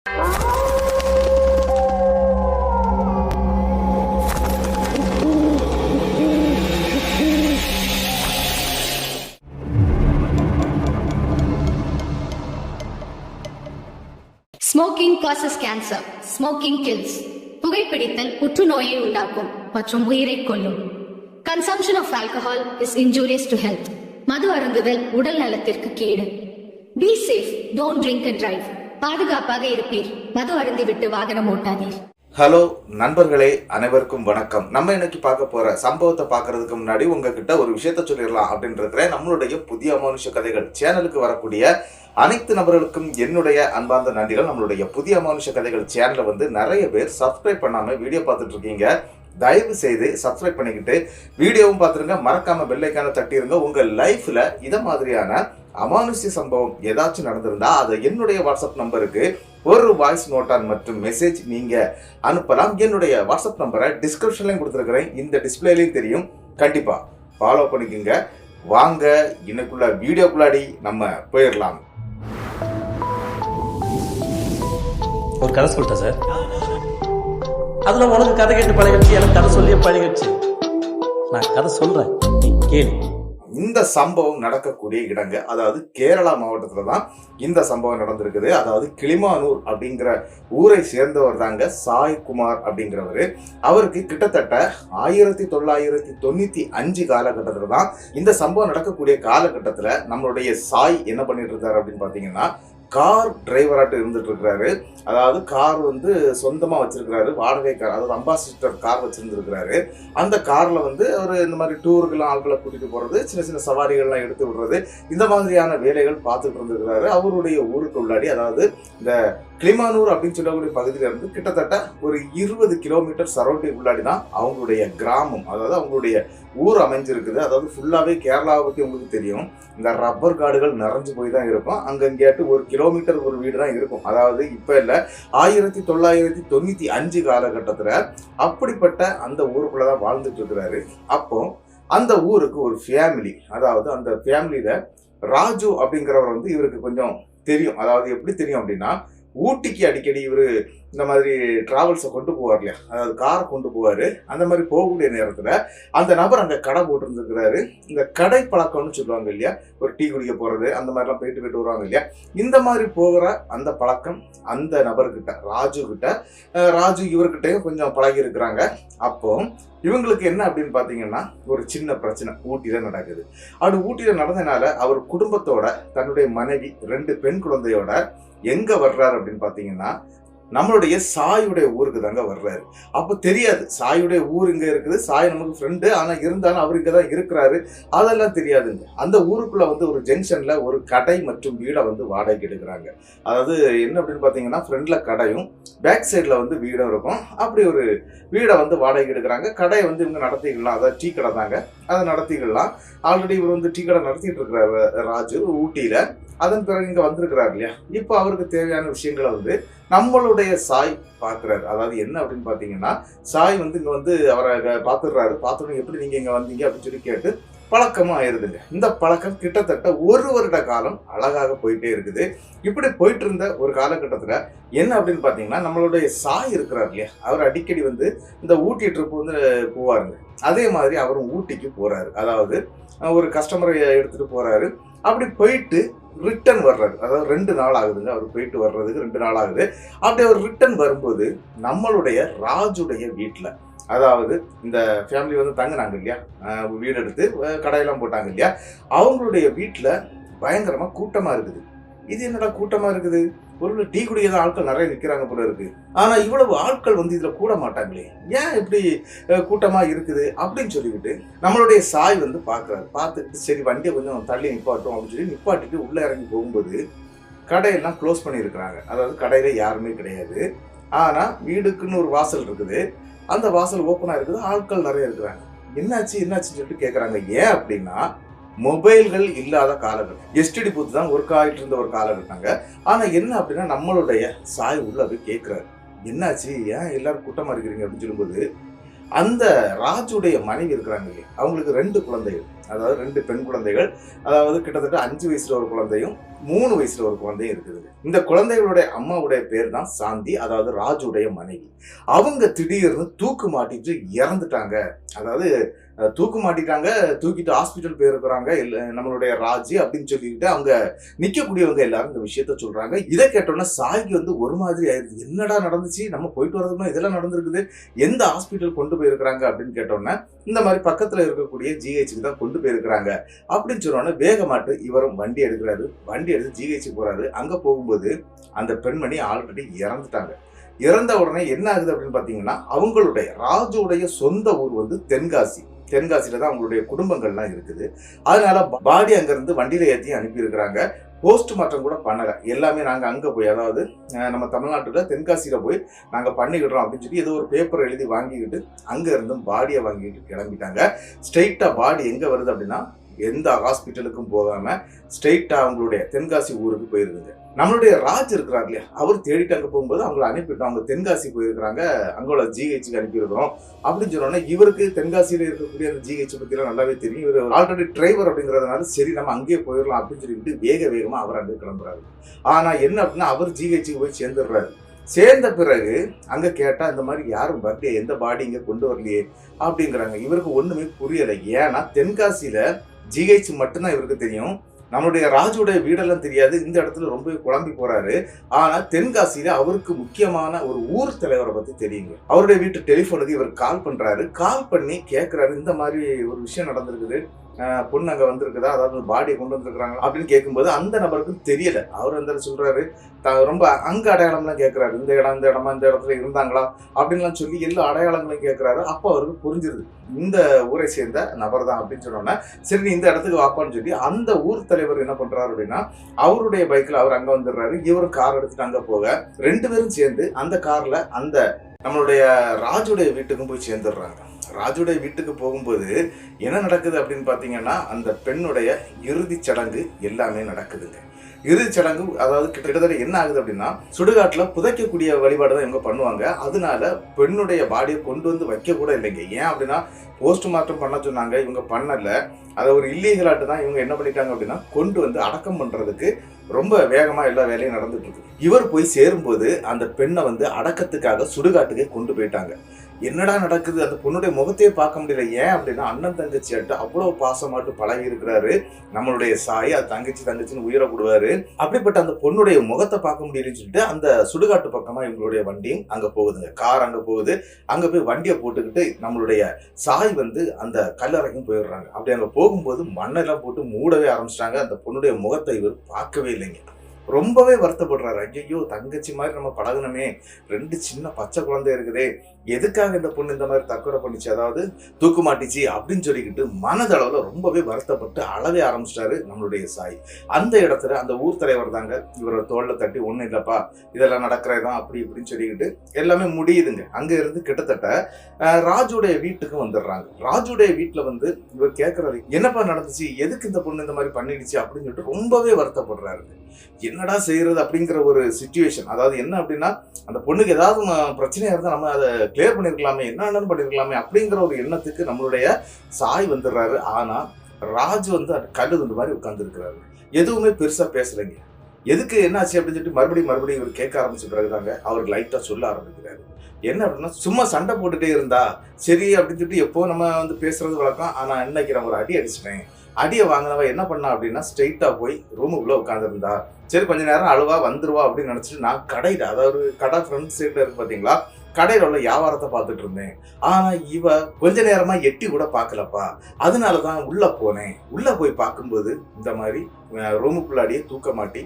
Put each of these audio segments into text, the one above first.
Smoking causes cancer. Smoking kills. புகைப்பிடித்தல் புற்றுநோயை உண்டாக்கும் மற்றும் உயிரை கொல்லும். Consumption of alcohol is injurious to health. மது அருந்துதல் உடல் நலத்திற்கு கேடு. Be safe. Don't drink and drive. பாதுகாப்பாக இருப்பீர். மது அருந்திவிட்டு வாகனம் ஓட்டாதீர். ஹலோ நண்பர்களே, அனைவருக்கும் வணக்கம். நம்ம இன்னைக்கு பார்க்க போற சம்பவத்தை பார்க்கறதுக்கு முன்னாடி உங்ககிட்ட ஒரு விஷயத்த சொல்லிடலாம் அப்படின்றதுல நம்மளுடைய புதிய அமானுஷ கதைகள் சேனலுக்கு வரக்கூடிய அனைத்து நபர்களுக்கும் என்னுடைய அன்பார்ந்த நன்றிகள். நம்மளுடைய புதிய அமானுஷ கதைகள் சேனலை வந்து நிறைய பேர் சப்ஸ்கிரைப் பண்ணாம வீடியோ பார்த்துட்டு இருக்கீங்க. தயவு செய்து சப்ஸ்கிரைப் பண்ணிக்கிட்டு வீடியோவும் பார்த்துருங்க. மறக்காம பெல் ஐக்கானை தட்டிருங்க. உங்க லைஃப்ல இத மாதிரியான அமானுஷ்ய சம்பவம் ஏதாச்சும் நடந்திருந்தா அதை என்னுடைய வாட்ஸ்அப் நம்பருக்கு ஒரு வாய்ஸ் நோட்டான் மற்றும் மெசேஜ் நீங்க அனுப்பலாம். என்னுடைய வாட்ஸ்அப் நம்பரை டிஸ்கிரிப்ஷன்லையும் கொடுத்துருக்கிறேன், இந்த டிஸ்பிளேலையும் தெரியும். கண்டிப்பா ஃபாலோ பண்ணிக்கோங்க. வாங்க இன்னைக்குள்ள வீடியோக்குள்ளாடி நம்ம போயிடலாம். ஒரு கதை சொல்லிட்டேன் சார். அதுல உனக்கு கதை கேட்டு பழகிடுச்சு, எனக்கு கதை சொல்லியே பழகிடுச்சு. நான் கதை சொல்றேன், நீ கேளு. இந்த சம்பவம் நடக்கக்கூடிய இடங்க, அதாவது கேரளா மாவட்டத்துல தான் இந்த சம்பவம் நடந்திருக்குது. அதாவது கிளிமானூர் அப்படிங்கிற ஊரை சேர்ந்தவர் தாங்க சாய்குமார் அப்படிங்கிறவர். அவருக்கு கிட்டத்தட்ட 1995 காலகட்டத்தில் தான் இந்த சம்பவம் நடக்கக்கூடிய காலகட்டத்தில் நம்மளுடைய சாய் என்ன பண்ணிட்டு இருந்தாரு அப்படின்னு பார்த்தீங்கன்னா, கார் டிரைவராட்டு இருந்துட்டு இருக்கிறாரு. அதாவது கார் வந்து சொந்தமா வச்சிருக்கிறாரு, வாடகை கார், அதாவது அம்பாசிடர் கார் வச்சிருந்துருக்கிறாரு. அந்த கார்ல வந்து ஒரு இந்த மாதிரி டூருக்கெல்லாம் ஆட்களை கூட்டிட்டு போறது, சின்ன சின்ன சவாரிகள்லாம் எடுத்து விடுறது, இந்த மாதிரியான வேலைகள் பார்த்துட்டு இருந்திருக்கிறாரு. அவருடைய ஊருக்கு உள்ளாடி, அதாவது இந்த கிளிமானூர் அப்படின்னு சொல்லக்கூடிய பகுதியில இருந்து கிட்டத்தட்ட ஒரு 20 கிலோமீட்டர் சரௌண்டிங் உள்ளாடி தான் அவங்களுடைய கிராமம், அதாவது அவங்களுடைய ஊர் அமைஞ்சிருக்குது. அதாவது ஃபுல்லாவே கேரளாவை பத்தி உங்களுக்கு தெரியும், இந்த ரப்பர் காடுகள் நிறைஞ்சு போய் தான் இருக்கும். அங்கங்கேட்டு 1 கிலோமீட்டர் ஒரு வீடு தான் இருக்கும். அதாவது இப்ப இல்ல, 1995 காலகட்டத்துல அப்படிப்பட்ட அந்த ஊருக்குள்ளதான் வாழ்ந்துட்டு இருக்கிறாரு. அப்போ அந்த ஊருக்கு ஒரு ஃபேமிலி, அதாவது அந்த ஃபேமிலியில ராஜு அப்படிங்கிறவர் வந்து இவருக்கு கொஞ்சம் தெரியும். அதாவது எப்படி தெரியும் அப்படின்னா, ஊட்டிக்கு அடிக்கடி இவரு இந்த மாதிரி டிராவல்ஸை கொண்டு போவார் இல்லையா, அதாவது காரை கொண்டு போவாரு. அந்த மாதிரி போகக்கூடிய நேரத்துல அந்த நபர் அங்க கடை போட்டுருந்துருக்கிறாரு. இந்த கடை பழக்கம்னு சொல்லுவாங்க இல்லையா, ஒரு டீ குடிக்க போறது, அந்த மாதிரிலாம் போயிட்டு வருவாங்க இல்லையா, இந்த மாதிரி போகிற அந்த பழக்கம் அந்த நபர்கிட்ட, ராஜு கிட்ட, ராஜு இவர்கிட்டயும் கொஞ்சம் பழகி இருக்கிறாங்க. அப்போ இவங்களுக்கு என்ன அப்படின்னு பாத்தீங்கன்னா, ஒரு சின்ன பிரச்சனை ஊட்டியில நடக்குது. அப்படி ஊட்டியில நடந்ததுனால அவர் குடும்பத்தோட, தன்னுடைய மனைவி, 2 பெண் குழந்தையோட எங்க வர்றாரு அப்படின்னு பாத்தீங்கன்னா, நம்மளுடைய சாயுடைய ஊருக்கு தாங்க வர்றாரு. அப்போ தெரியாது சாயுடைய ஊர் இங்க இருக்குது, சாய் நமக்கு ஃப்ரெண்டு, ஆனா இருந்தாலும் அவர் இங்கதான் இருக்கிறாரு, அதெல்லாம் தெரியாதுங்க. அந்த ஊருக்குள்ள வந்து ஒரு ஜங்ஷன்ல ஒரு கடை மற்றும் வீடை வந்து வாடகைக்கு எடுக்கிறாங்க. அதாவது என்ன அப்படின்னு பாத்தீங்கன்னா, ஃப்ரண்ட்ல கடையும் பேக் சைட்ல வந்து வீடும் இருக்கும். அப்படி ஒரு வீடை வந்து வாடகைக்கு எடுக்கிறாங்க. கடையை வந்து இவங்க நடத்திக்கலாம், அதாவது டீ கடை தாங்க, அதை நடத்திக்கலாம். ஆல்ரெடி இவர் வந்து டீ கடை நடத்திட்டு இருக்கிறாரு ராஜு ஊட்டியில. அதன் பிறகு இங்க வந்திருக்கிறாரு இல்லையா, இப்போ அவருக்கு தேவையான விஷயங்களை வந்து நம்மளுடைய சாய் பார்க்குறாரு. அதாவது என்ன அப்படின்னு பார்த்தீங்கன்னா, சாய் வந்து இங்கே வந்து அவரை பார்த்துடுறாரு. பார்த்துட்டு எப்படி நீங்கள் இங்கே வந்தீங்க அப்படின்னு சொல்லி கேட்டு பழக்கமாக ஆயிடுதுங்க. இந்த பழக்கம் கிட்டத்தட்ட 1 வருட காலம் அழகாக போயிட்டே இருக்குது. இப்படி போயிட்டு இருந்த ஒரு காலகட்டத்தில் என்ன அப்படின்னு பார்த்தீங்கன்னா, நம்மளுடைய சாய் இருக்கிறார் இல்லையா, அவர் அடிக்கடி வந்து இந்த ஊட்டி ட்ரிப் வந்து போவாருங்க. அதே மாதிரி அவரும் ஊட்டிக்கு போறாரு. அதாவது ஒரு கஸ்டமரை எடுத்துட்டு போறாரு. அப்படி போயிட்டு ரிட்டர்ன் வர்றாரு. அதாவது 2 நாள் ஆகுதுங்க அவர் போயிட்டு வர்றதுக்கு, 2 நாள் ஆகுது. அப்படி அவர் ரிட்டர்ன் வரும்போது நம்மளுடைய ராஜுடைய வீட்டில், அதாவது இந்த ஃபேமிலி வந்து தங்கினாங்க இல்லையா, வீடு எடுத்து கடையெல்லாம் போட்டாங்க இல்லையா, அவங்களுடைய வீட்டில் பயங்கரமா கூட்டமா இருக்குது. இது என்னடா கூட்டமா இருக்குது, ஒரு டீ குடிக்கிற ஆட்கள் நிறைய நிற்கிறாங்க போல இருக்கு, ஆனா இவ்வளவு ஆட்கள் வந்து இதுல கூட மாட்டாங்களே, ஏன் இப்படி கூட்டமா இருக்குது அப்படின்னு சொல்லிக்கிட்டு நம்மளுடைய சாய் வந்து பாக்குறாரு. பார்த்துட்டு சரி வண்டியை கொஞ்சம் தள்ளி நிப்பாட்டும் அப்படின்னு சொல்லி நிப்பாட்டிட்டு உள்ள இறங்கி போகும்போது கடையெல்லாம் க்ளோஸ் பண்ணி இருக்கிறாங்க. அதாவது கடையில யாருமே கிடையாது. ஆனா வீடுக்குன்னு ஒரு வாசல் இருக்குது, அந்த வாசல் ஓப்பனா இருக்குது, ஆட்கள் நிறைய இருக்கிறாங்க. என்னாச்சுன்னு சொல்லிட்டு கேட்கறாங்க. ஏன் அப்படின்னா, மொபைல்கள் இல்லாத காலகட்டம், எஸ்டிடி பூத்து தான் ஒர்க் ஆகிட்டு இருந்த ஒரு காலகட்டங்க. ஆனா என்ன அப்படின்னா, நம்மளுடைய சாய் உள்ள போய் கேட்கிறாரு, என்னாச்சு, ஏன் எல்லாரும் கூட்டமா இருக்கிறீங்க அப்படின்னு சொல்லும்போது, அந்த ராஜுடைய மனைவி இருக்கிறாங்க இல்லையா, அவங்களுக்கு 2 குழந்தைகள், அதாவது 2 பெண் குழந்தைகள், அதாவது கிட்டத்தட்ட 5 வயசுல ஒரு குழந்தையும் 3 வயசுல ஒரு குழந்தையும் இருக்குது. இந்த குழந்தைகளுடைய அம்மாவுடைய பேர் தான் சாந்தி, அதாவது ராஜுடைய மனைவி. அவங்க திடீர்னு தூக்கு மாட்டிட்டு இறந்துட்டாங்க. அதாவது தூக்கு மாட்டிட்டாங்க, தூக்கிட்டு ஹாஸ்பிட்டல் போயிருக்கிறாங்க நம்மளுடைய ராஜி அப்படின்னு சொல்லிக்கிட்டு அவங்க நிக்கக்கூடியவங்க எல்லாரும் இந்த விஷயத்த சொல்றாங்க. இதை கேட்டோன்னா சாய்க்கு வந்து ஒரு மாதிரி ஆயிடுது. என்னடா நடந்துச்சு, நம்ம போயிட்டு வரதுன்னா இதெல்லாம் நடந்திருக்குது, எந்த ஹாஸ்பிட்டல் கொண்டு போயிருக்கிறாங்க அப்படின்னு கேட்டோன்னா இந்த மாதிரி பக்கத்துல இருக்கக்கூடிய ஜிஹெச்சுக்கு தான் கொண்டு போயிருக்கிறாங்க அப்படின்னு சொன்னோன்னா வேகமாட்டு இவரும் வண்டி எடுக்கிறாரு. வண்டி எடுத்து ஜிஹெச்சுக்கு போறாரு. அங்க போகும்போது அந்த பெண்மணி ஆல்ரெடி இறந்துட்டாங்க. இறந்த உடனே என்ன ஆகுது அப்படின்னு பாத்தீங்கன்னா, அவங்களுடைய ராஜுடைய சொந்த ஊர் வந்து தென்காசி. தென்காசியில தான் அவங்களுடைய குடும்பங்கள்லாம் இருக்குது. அதனால பாடி அங்கிருந்து வண்டியில ஏற்றி அனுப்பி இருக்கிறாங்க. போஸ்ட்மார்ட்டம் கூட பண்ணல. எல்லாமே நாங்க அங்க போய், அதாவது நம்ம தமிழ்நாட்டுல தென்காசியில போய் நாங்க பண்ணிக்கிடுறோம் அப்படின்னு சொல்லி ஏதோ ஒரு பேப்பர் எழுதி வாங்கிக்கிட்டு அங்க இருந்து பாடியை வாங்கிட்டு கிளம்பிட்டாங்க. ஸ்ட்ரெயிட்டா பாடி எங்க வருது அப்படின்னா, எந்த ஹாஸ்பிட்டலுக்கும் போகாம ஸ்ட்ரெயிட்டா அவங்களுடைய தென்காசி ஊருக்கு போயிருக்குங்க. நம்மளுடைய ராஜ் இருக்கிறார் இல்லையா, அவர் தேடிட்டு அங்க போகும்போது அவங்களை அனுப்பிட்டோம். அவங்க தென்காசி போயிருக்கிறாங்க, அங்கோட ஜிஹெச்சுக்கு அனுப்பியிருக்கிறோம் அப்படின்னு சொன்னோன்னா இவருக்கு தென்காசியில இருக்கக்கூடிய அந்த ஜிஹெச் பத்தி எல்லாம் நல்லாவே தெரியும். இவர் ஆல்ரெடி டிரைவர் அப்படிங்கிறதுனால சரி நம்ம அங்கேயே போயிடலாம் அப்படின்னு சொல்லிட்டு வேகமா அவர் அங்கே கிளம்புறாரு. ஆனா என்ன அப்படின்னா, அவர் ஜிஹெச்சுக்கு போய் சேர்ந்துடுறாரு. சேர்ந்த பிறகு அங்க கேட்டா இந்த மாதிரி யாரும் பர்த்டே எந்த பாடி இங்க கொண்டு வரலையே அப்படிங்கிறாங்க. இவருக்கு ஒண்ணுமே புரியலை. ஏன்னா தென்காசியில ஜிஹெச் மட்டும்தான் இவருக்கு தெரியும். நம்மளுடைய ராஜுடைய வீடெல்லாம் தெரியாது. இந்த இடத்துல ரொம்ப குழம்பி போறாரு. ஆனா தென்காசியில அவருக்கு முக்கியமான ஒரு ஊர் தலைவரை பத்தி தெரியுங்க. அவருடைய வீட்டு டெலிபோனுக்கு இவர் கால் பண்றாரு. கால் பண்ணி கேட்கிறாரு, இந்த மாதிரி ஒரு விஷயம் நடந்திருக்குது, பொண்ணு அங்க வந்திருக்குதா, அதாவது பாடியை கொண்டு வந்திருக்கிறாங்க அப்படின்னு கேட்கும்போது அந்த நபருக்கு தெரியல. அவர் வந்து சொல்றாரு, ரொம்ப அங்க அடையாளம்லாம் கேட்கிறாரு, இந்த இடமா இந்த இடத்துல இருந்தாங்களா அப்படின்லாம் சொல்லி எல்லா அடையாளங்களையும் கேட்கிறாரு. அப்போ அவருக்கு புரிஞ்சிருது இந்த ஊரை சேர்ந்த நபர் தான் அப்படின்னு சொன்னோன்னா சரி நீ இந்த இடத்துக்கு வாப்பான்னு சொல்லி அந்த ஊர் தலைவர் என்ன பண்றாரு அப்படின்னா, அவருடைய பைக்ல அவர் அங்க வந்துடுறாரு. இவரும் கார் எடுத்துட்டு அங்க போக 2 பேரும் சேர்ந்து அந்த கார்ல அந்த நம்மளுடைய ராஜுடைய வீட்டுக்கும் போய் சேர்ந்துடுறாங்க. ராஜுடைய வீட்டுக்கு போகும்போது என்ன நடக்குது அப்படின்னு பாத்தீங்கன்னா, அந்த பெண்ணுடைய இறுதி சடங்கு எல்லாமே நடக்குதுங்க. இறுதி சடங்கு அதாவது கிட்டத்தட்ட என்ன ஆகுது அப்படின்னா, சுடுகாட்டுல புதைக்கக்கூடிய வழிபாடு தான் இவங்க பண்ணுவாங்க. அதனால பெண்ணுடைய பாடியை கொண்டு வந்து வைக்க கூட இல்லைங்க. ஏன் அப்படின்னா போஸ்ட்மார்ட்டம் பண்ண சொன்னாங்க, இவங்க பண்ணல. அதை ஒரு இல்லீகலாட்டு தான் இவங்க என்ன பண்ணிட்டாங்க அப்படின்னா கொண்டு வந்து அடக்கம் பண்றதுக்கு ரொம்ப வேகமா எல்லா வேலையும் நடந்துட்டு இருக்கு. இவர் போய் சேரும்போது அந்த பெண்ணை வந்து அடக்கத்துக்காக சுடுகாட்டுக்கே கொண்டு போயிட்டாங்க. என்னடா நடக்குது, அந்த பொண்ணுடைய முகத்தையே பார்க்க முடியல. ஏன் அப்படின்னா அண்ணன் தங்கச்சியாட்டு அவ்வளவு பாசமாட்டு பழகி இருக்கிறாரு நம்மளுடைய சாய். அது தங்கச்சின்னு உயிரை கொடுவாரு. அப்படிப்பட்ட அந்த பொண்ணுடைய முகத்தை பார்க்க முடியலன்னு சொல்லிட்டு அந்த சுடுகாட்டு பக்கமா இவங்களுடைய வண்டியும் அங்க போகுதுங்க. கார் அங்க போகுது. அங்க போய் வண்டியை போட்டுக்கிட்டு நம்மளுடைய சாய் வந்து அந்த கல்லறைக்கும் போயிடுறாங்க. அப்படி அங்க போகும்போது மண்ணெல்லாம் போட்டு மூடவே ஆரம்பிச்சிட்டாங்க. அந்த பொண்ணுடைய முகத்தை இவர் பார்க்கவே இல்லைங்க. ரொம்பவே வருத்தப்படுறாரு. ஐயோ தங்கச்சி மாதிரி நம்ம பழகணுமே, 2 சின்ன பச்சை குழந்தை இருக்குதே, எதுக்காக இந்த பொண்ணு இந்த மாதிரி தற்கொலை பண்ணிச்சு, அதாவது தூக்கு மாட்டிச்சு அப்படின்னு சொல்லிக்கிட்டு மனதளவுல ரொம்பவே வருத்தப்பட்டு அழவே ஆரம்பிச்சிட்டாரு நம்மளுடைய சாய். அந்த இடத்துல அந்த ஊர் தலைவர் தாங்க இவரை தோல்ல தட்டி, ஒண்ணும் இல்லப்பா இதெல்லாம் நடக்கிறதான் அப்படி இப்படின்னு சொல்லிக்கிட்டு எல்லாமே முடியுதுங்க. அங்க இருந்து கிட்டத்தட்ட ராஜுடைய வீட்டுக்கு வந்துடுறாங்க. ராஜுடைய வீட்டுல வந்து இவர் கேட்கறாரு, என்னப்பா நடந்துச்சு, எதுக்கு இந்த பொண்ணு இந்த மாதிரி பண்ணிடுச்சு அப்படின்னு சொல்லிட்டு ரொம்பவே வருத்தப்படுறாரு. என்னடா செய்யறது அப்படிங்கிற ஒரு சிச்சுவேஷன். அதாவது என்ன அப்படின்னா, அந்த பொண்ணுக்கு ஏதாவது பிரச்சனையா இருந்தா நம்ம அதை கிளியர் பண்ணிருக்கலாமே, என்னன்னு பண்ணிருக்கலாமே அப்படிங்கிற ஒரு எண்ணத்துக்கு நம்மளுடைய சாய் வந்துடுறாரு. ஆனா ராஜு வந்து கல்லு துண்டு மாதிரி உட்கார்ந்து இருக்கிறாரு. எதுவுமே பெருசா பேசலைங்க. எதுக்கு என்னாச்சு அப்படின்னு சொல்லிட்டு மறுபடியும் இவர் கேட்க ஆரம்பிச்ச பிறகுதாங்க அவருக்கு லைட்டா சொல்ல ஆரம்பிக்கிறாரு. என்ன அப்படின்னா, சும்மா சண்டை போட்டுட்டே இருந்தா சரி அப்படின்னு சொல்லிட்டு எப்போ நம்ம வந்து பேசுறது வழக்கம். ஆனா இன்னைக்கு நான் ஒரு அடி அடிச்சிட்டேன். அடியை வாங்கினவ என்ன பண்ணா அப்படின்னா, ஸ்ட்ரெயிட்டா போய் ரூமுக்குள்ள உட்காந்துருந்தா. சரி கொஞ்ச நேரம் அழுவா வந்துருவா அப்படின்னு நினைச்சிட்டு நான் கடையில, அதாவது கடை ஃப்ரண்ட் சைட்ல இருக்கு பாத்தீங்களா, கடையில உள்ள வியாபாரத்தை பார்த்துட்டு இருந்தேன். ஆனா இவ கொஞ்ச நேரமா எட்டி கூட பார்க்கலப்பா, அதனாலதான் உள்ள போனேன். உள்ள போய் பார்க்கும்போது இந்த மாதிரி ரூமுக்குள்ளாடியே தூக்க மாட்டி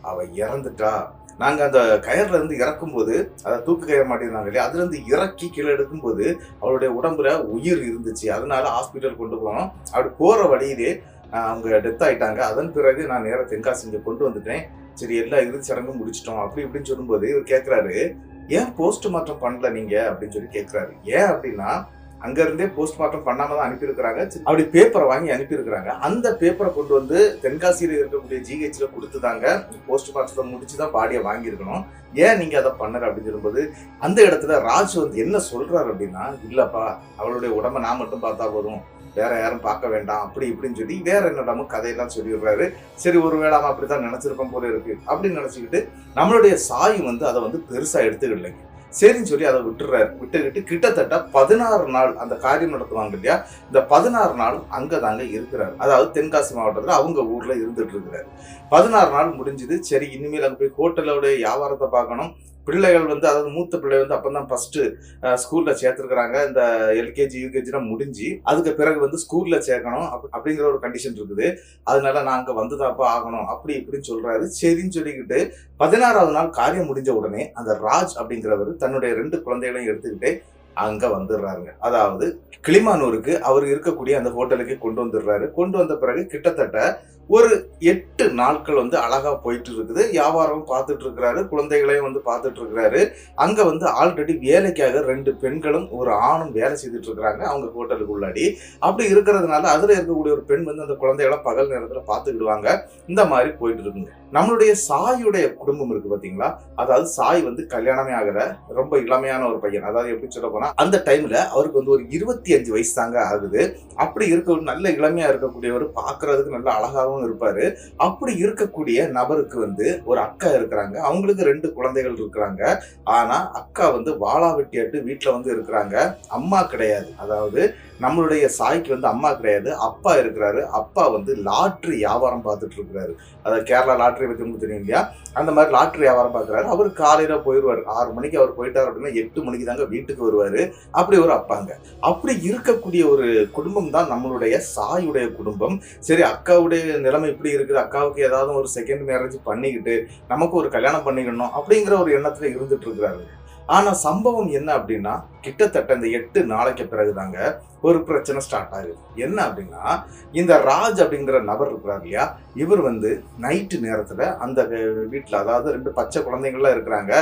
அவ இறந்துட்டா. நாங்க அந்த கயர்ல இருந்து இறக்கும் போது, அதை தூக்கு கயிறு மாட்டிருந்தாங்க இல்லையா, அதுல இருந்து இறக்கி கீழே எடுக்கும் போது அவளுடைய உடம்புல உயிர் இருந்துச்சு. அதனால ஹாஸ்பிட்டல் கொண்டு போனோம். அப்படி போற வழியிலே அவங்க டெத் ஆயிட்டாங்க. அதன் பிறகு நான் நேரம் தென்காசி இங்க கொண்டு வந்துட்டேன். சரி எல்லா இறுதி சடங்கும் முடிச்சிட்டோம் அப்படி இப்படின்னு சொல்லும்போது இவர் கேட்கிறாரு, ஏன் போஸ்ட்மார்ட்டம் பண்ணல நீங்க அப்படின்னு சொல்லி கேட்கிறாரு. ஏன் அப்படின்னா, அங்க இருந்தே போஸ்ட்மார்ட்டம் பண்ணாம தான் அனுப்பியிருக்கிறாங்க. அப்படி பேப்பரை வாங்கி அனுப்பியிருக்கிறாங்க. அந்த பேப்பரை கொண்டு வந்து தென்காசியில இருக்கக்கூடிய ஜிஹெச்ல கொடுத்துதாங்க போஸ்ட்மார்ட்டத்தை முடிச்சுதான் பாடியை வாங்கியிருக்கணும். ஏன் நீங்க அதை பண்ணல அப்படின்னு சொல்லும்போது அந்த இடத்துல ராஜ் வந்து என்ன சொல்றாரு அப்படின்னா, இல்லப்பா அவளுடைய உடம்ப நான் மட்டும் பார்த்தா போதும், வேற யாரும் பார்க்க வேண்டாம் அப்படி இப்படின்னு சொல்லி வேற என்னடாம கதையெல்லாம் சொல்லிடுறாரு. சரி ஒருவேளை அவன் அப்படித்தான் நினைச்சிருப்போம் போல இருக்கு அப்படின்னு நினைச்சுக்கிட்டு நம்மளுடைய சாய் வந்து அதை வந்து பெருசா எடுத்துக்கிடலைங்க. சரின்னு சொல்லி அதை விட்டுக்கிட்டு கிட்டத்தட்ட 16 நாள் அந்த காரியம் நடத்துவாங்க இல்லையா, இந்த 16 நாளும் அங்கதாங்க இருக்கிறாரு. அதாவது தென்காசி மாவட்டத்துல அவங்க ஊர்ல இருந்துட்டு இருக்கிறாரு. 16 நாள் முடிஞ்சது. சரி இனிமேல் அங்க போய் ஹோட்டலோட வியாபாரத்தை பார்க்கணும். பிள்ளைகள் வந்து அதாவது மூத்த பிள்ளை வந்து அப்பதான் ஃபர்ஸ்ட் ஸ்கூல்ல சேர்த்துருக்காங்க. இந்த எல்கேஜி யூகேஜிலாம் முடிஞ்சு அதுக்கு பிறகு வந்து ஸ்கூல்ல சேர்க்கணும் அப்படிங்கிற ஒரு கண்டிஷன் இருக்குது. அதனால நான் அங்க வந்துதாப்பா ஆகணும் அப்படி இப்படின்னு சொல்றாரு. சரின்னு சொல்லிக்கிட்டு 16வது நாள் காரியம் முடிஞ்ச உடனே அந்த ராஜ் அப்படிங்கிறவர் தன்னுடைய 2 குழந்தைகளையும் எடுத்துக்கிட்டு அங்க வந்துடுறாருங்க. அதாவது கிளிமானூருக்கு அவர் இருக்கக்கூடிய அந்த ஹோட்டலுக்கு கொண்டு வந்துடுறாரு. கொண்டு வந்த பிறகு கிட்டத்தட்ட ஒரு 8 நாட்கள் வந்து அழகா போயிட்டு இருக்குது. வியாபாரம் பார்த்துட்டு இருக்கிறாரு, குழந்தைகளையும் வந்து பார்த்துட்டு இருக்கிறாரு. அங்க வந்து ஆல்ரெடி வேலைக்காக 2 பெண்களும் ஒரு ஆணும் வேலை செய்துட்டு இருக்கிறாங்க அவங்க ஹோட்டலுக்கு உள்ளாடி. அப்படி இருக்கிறதுனால அதுல இருக்கக்கூடிய ஒரு பெண் வந்து அந்த குழந்தைகளை பகல் நேரத்துல பார்த்துக்கிடுவாங்க. இந்த மாதிரி போயிட்டு இருக்குங்க. நம்மளுடைய சாயுடைய குடும்பம் இருக்கு பாத்தீங்களா, அதாவது சாய் வந்து கல்யாணமே ஆகல, ரொம்ப இளமையான ஒரு பையன். அதாவது எப்படி சொல்ல போனா அந்த டைம்ல அவருக்கு வந்து ஒரு 25 வயசு தாங்க ஆகுது. அப்படி இருக்க நல்ல இளமையா இருக்கக்கூடியவர், பாக்குறதுக்கு நல்ல அழகாகவும் இருப்பாரு. அப்படி இருக்கக்கூடிய நபருக்கு வந்து ஒரு அக்கா இருக்கிறாங்க. அவங்களுக்கு 2 குழந்தைகள் இருக்கிறாங்க. ஆனா அக்கா வந்து வாளா வெட்டியாட்டு வீட்டுல வந்து இருக்கிறாங்க. அம்மா கிடையாது. அதாவது நம்மளுடைய சாய்க்கு வந்து அம்மா கிடையாது, அப்பா இருக்கிறாரு. அப்பா வந்து லாட்ரி வியாபாரம் பார்த்துட்டு இருக்கிறாரு. அதாவது கேரளா லாட்ரி பத்தி உங்களுக்கு தெரியும் இல்லையா, அந்த மாதிரி லாட்ரி வியாபாரம் பார்க்குறாரு. அவர் காலையில போயிடுவார். 6 மணிக்கு அவர் போயிட்டார் அப்படின்னா 8 மணிக்கு தாங்க வீட்டுக்கு வருவாரு. அப்படி ஒரு அப்பாங்க. அப்படி இருக்கக்கூடிய ஒரு குடும்பம் தான் நம்மளுடைய சாயுடைய குடும்பம். சரி அக்காவுடைய நிலைமை இப்படி இருக்குது, அக்காவுக்கு ஏதாவது ஒரு செகண்ட் மேரேஜ் பண்ணிக்கிட்டு நமக்கு ஒரு கல்யாணம் பண்ணிக்கணும் அப்படிங்கிற ஒரு எண்ணத்துல இருந்துட்டு இருக்கிறாரு. ஆனா சம்பவம் என்ன அப்படின்னா, கிட்டத்தட்ட இந்த 8 நாளைக்கு பிறகுதாங்க ஒரு பிரச்சனை ஸ்டார்ட் ஆகுது. என்ன அப்படின்னா, இந்த ராஜ் அப்படிங்கிற நபர் இருக்கிறார் இல்லையா, இவர் வந்து நைட்டு நேரத்துல அந்த வீட்டுல, அதாவது 2 பச்சை குழந்தைகள்லாம் இருக்கிறாங்க,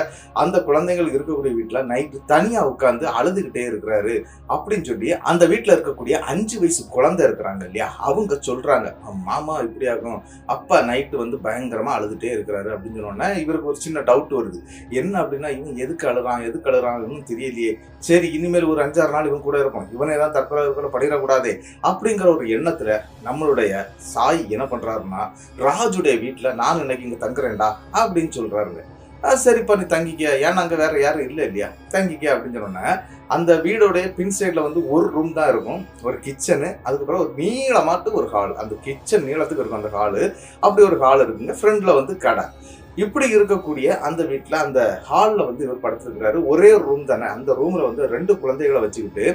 அந்த குழந்தைகள் இருக்கக்கூடிய வீட்டுல நைட்டு தனியா உட்கார்ந்து அழுதுகிட்டே இருக்கிறாரு அப்படின்னு சொல்லி அந்த வீட்டுல இருக்கக்கூடிய 5 வயசு குழந்தை இருக்கிறாங்க இல்லையா, அவங்க சொல்றாங்க, மாமா இப்படி ஆகும், அப்பா நைட்டு வந்து பயங்கரமா அழுதுட்டே இருக்கிறாரு அப்படின்னு சொன்னோன்னா இவருக்கு ஒரு சின்ன டவுட் வருது. என்ன அப்படின்னா, இவன் எதுக்கு அழுறான்னு தெரியலையே, சரி இனிமேல் ஒரு 5-6 நாள் இவன் கூட இருக்கும், இவனே தான் தற்கொலை பண்ணிடக்கூடாது அப்படிங்கிற ஒரு எண்ணத்துல நம்மளுடைய சாய் என்ன பண்றாருன்னா, ராஜுடைய வீட்டுல நான் இன்னைக்கு இங்க தங்குறேன்டா அப்படின்னு சொல்றாருங்க. சரிப்பா நீ தங்கிக்க, ஏன்னா அங்க வேற யாரும் இல்லை இல்லையா, தங்கிக்க அப்படின்னு சொன்னோன்னே அந்த வீடோடைய பின் சைட்ல வந்து ஒரு ரூம் தான் இருக்கும், ஒரு கிச்சனு, அதுக்கப்புறம் ஒரு நீளமாட்டு ஒரு ஹால், அந்த கிச்சன் நீளத்துக்கு இருக்கும் அந்த ஹாலு, அப்படி ஒரு ஹால் இருக்குங்க. ஃப்ரண்ட்ல வந்து கடை. இப்படி இருக்கக்கூடிய அந்த வீட்டுல அந்த ஹால்ல வந்து இவர் படுத்திருக்கிறாரு. ஒரே ரூம் தானே, அந்த ரூம்ல வந்து 2 குழந்தைகளை வச்சுக்கிட்டு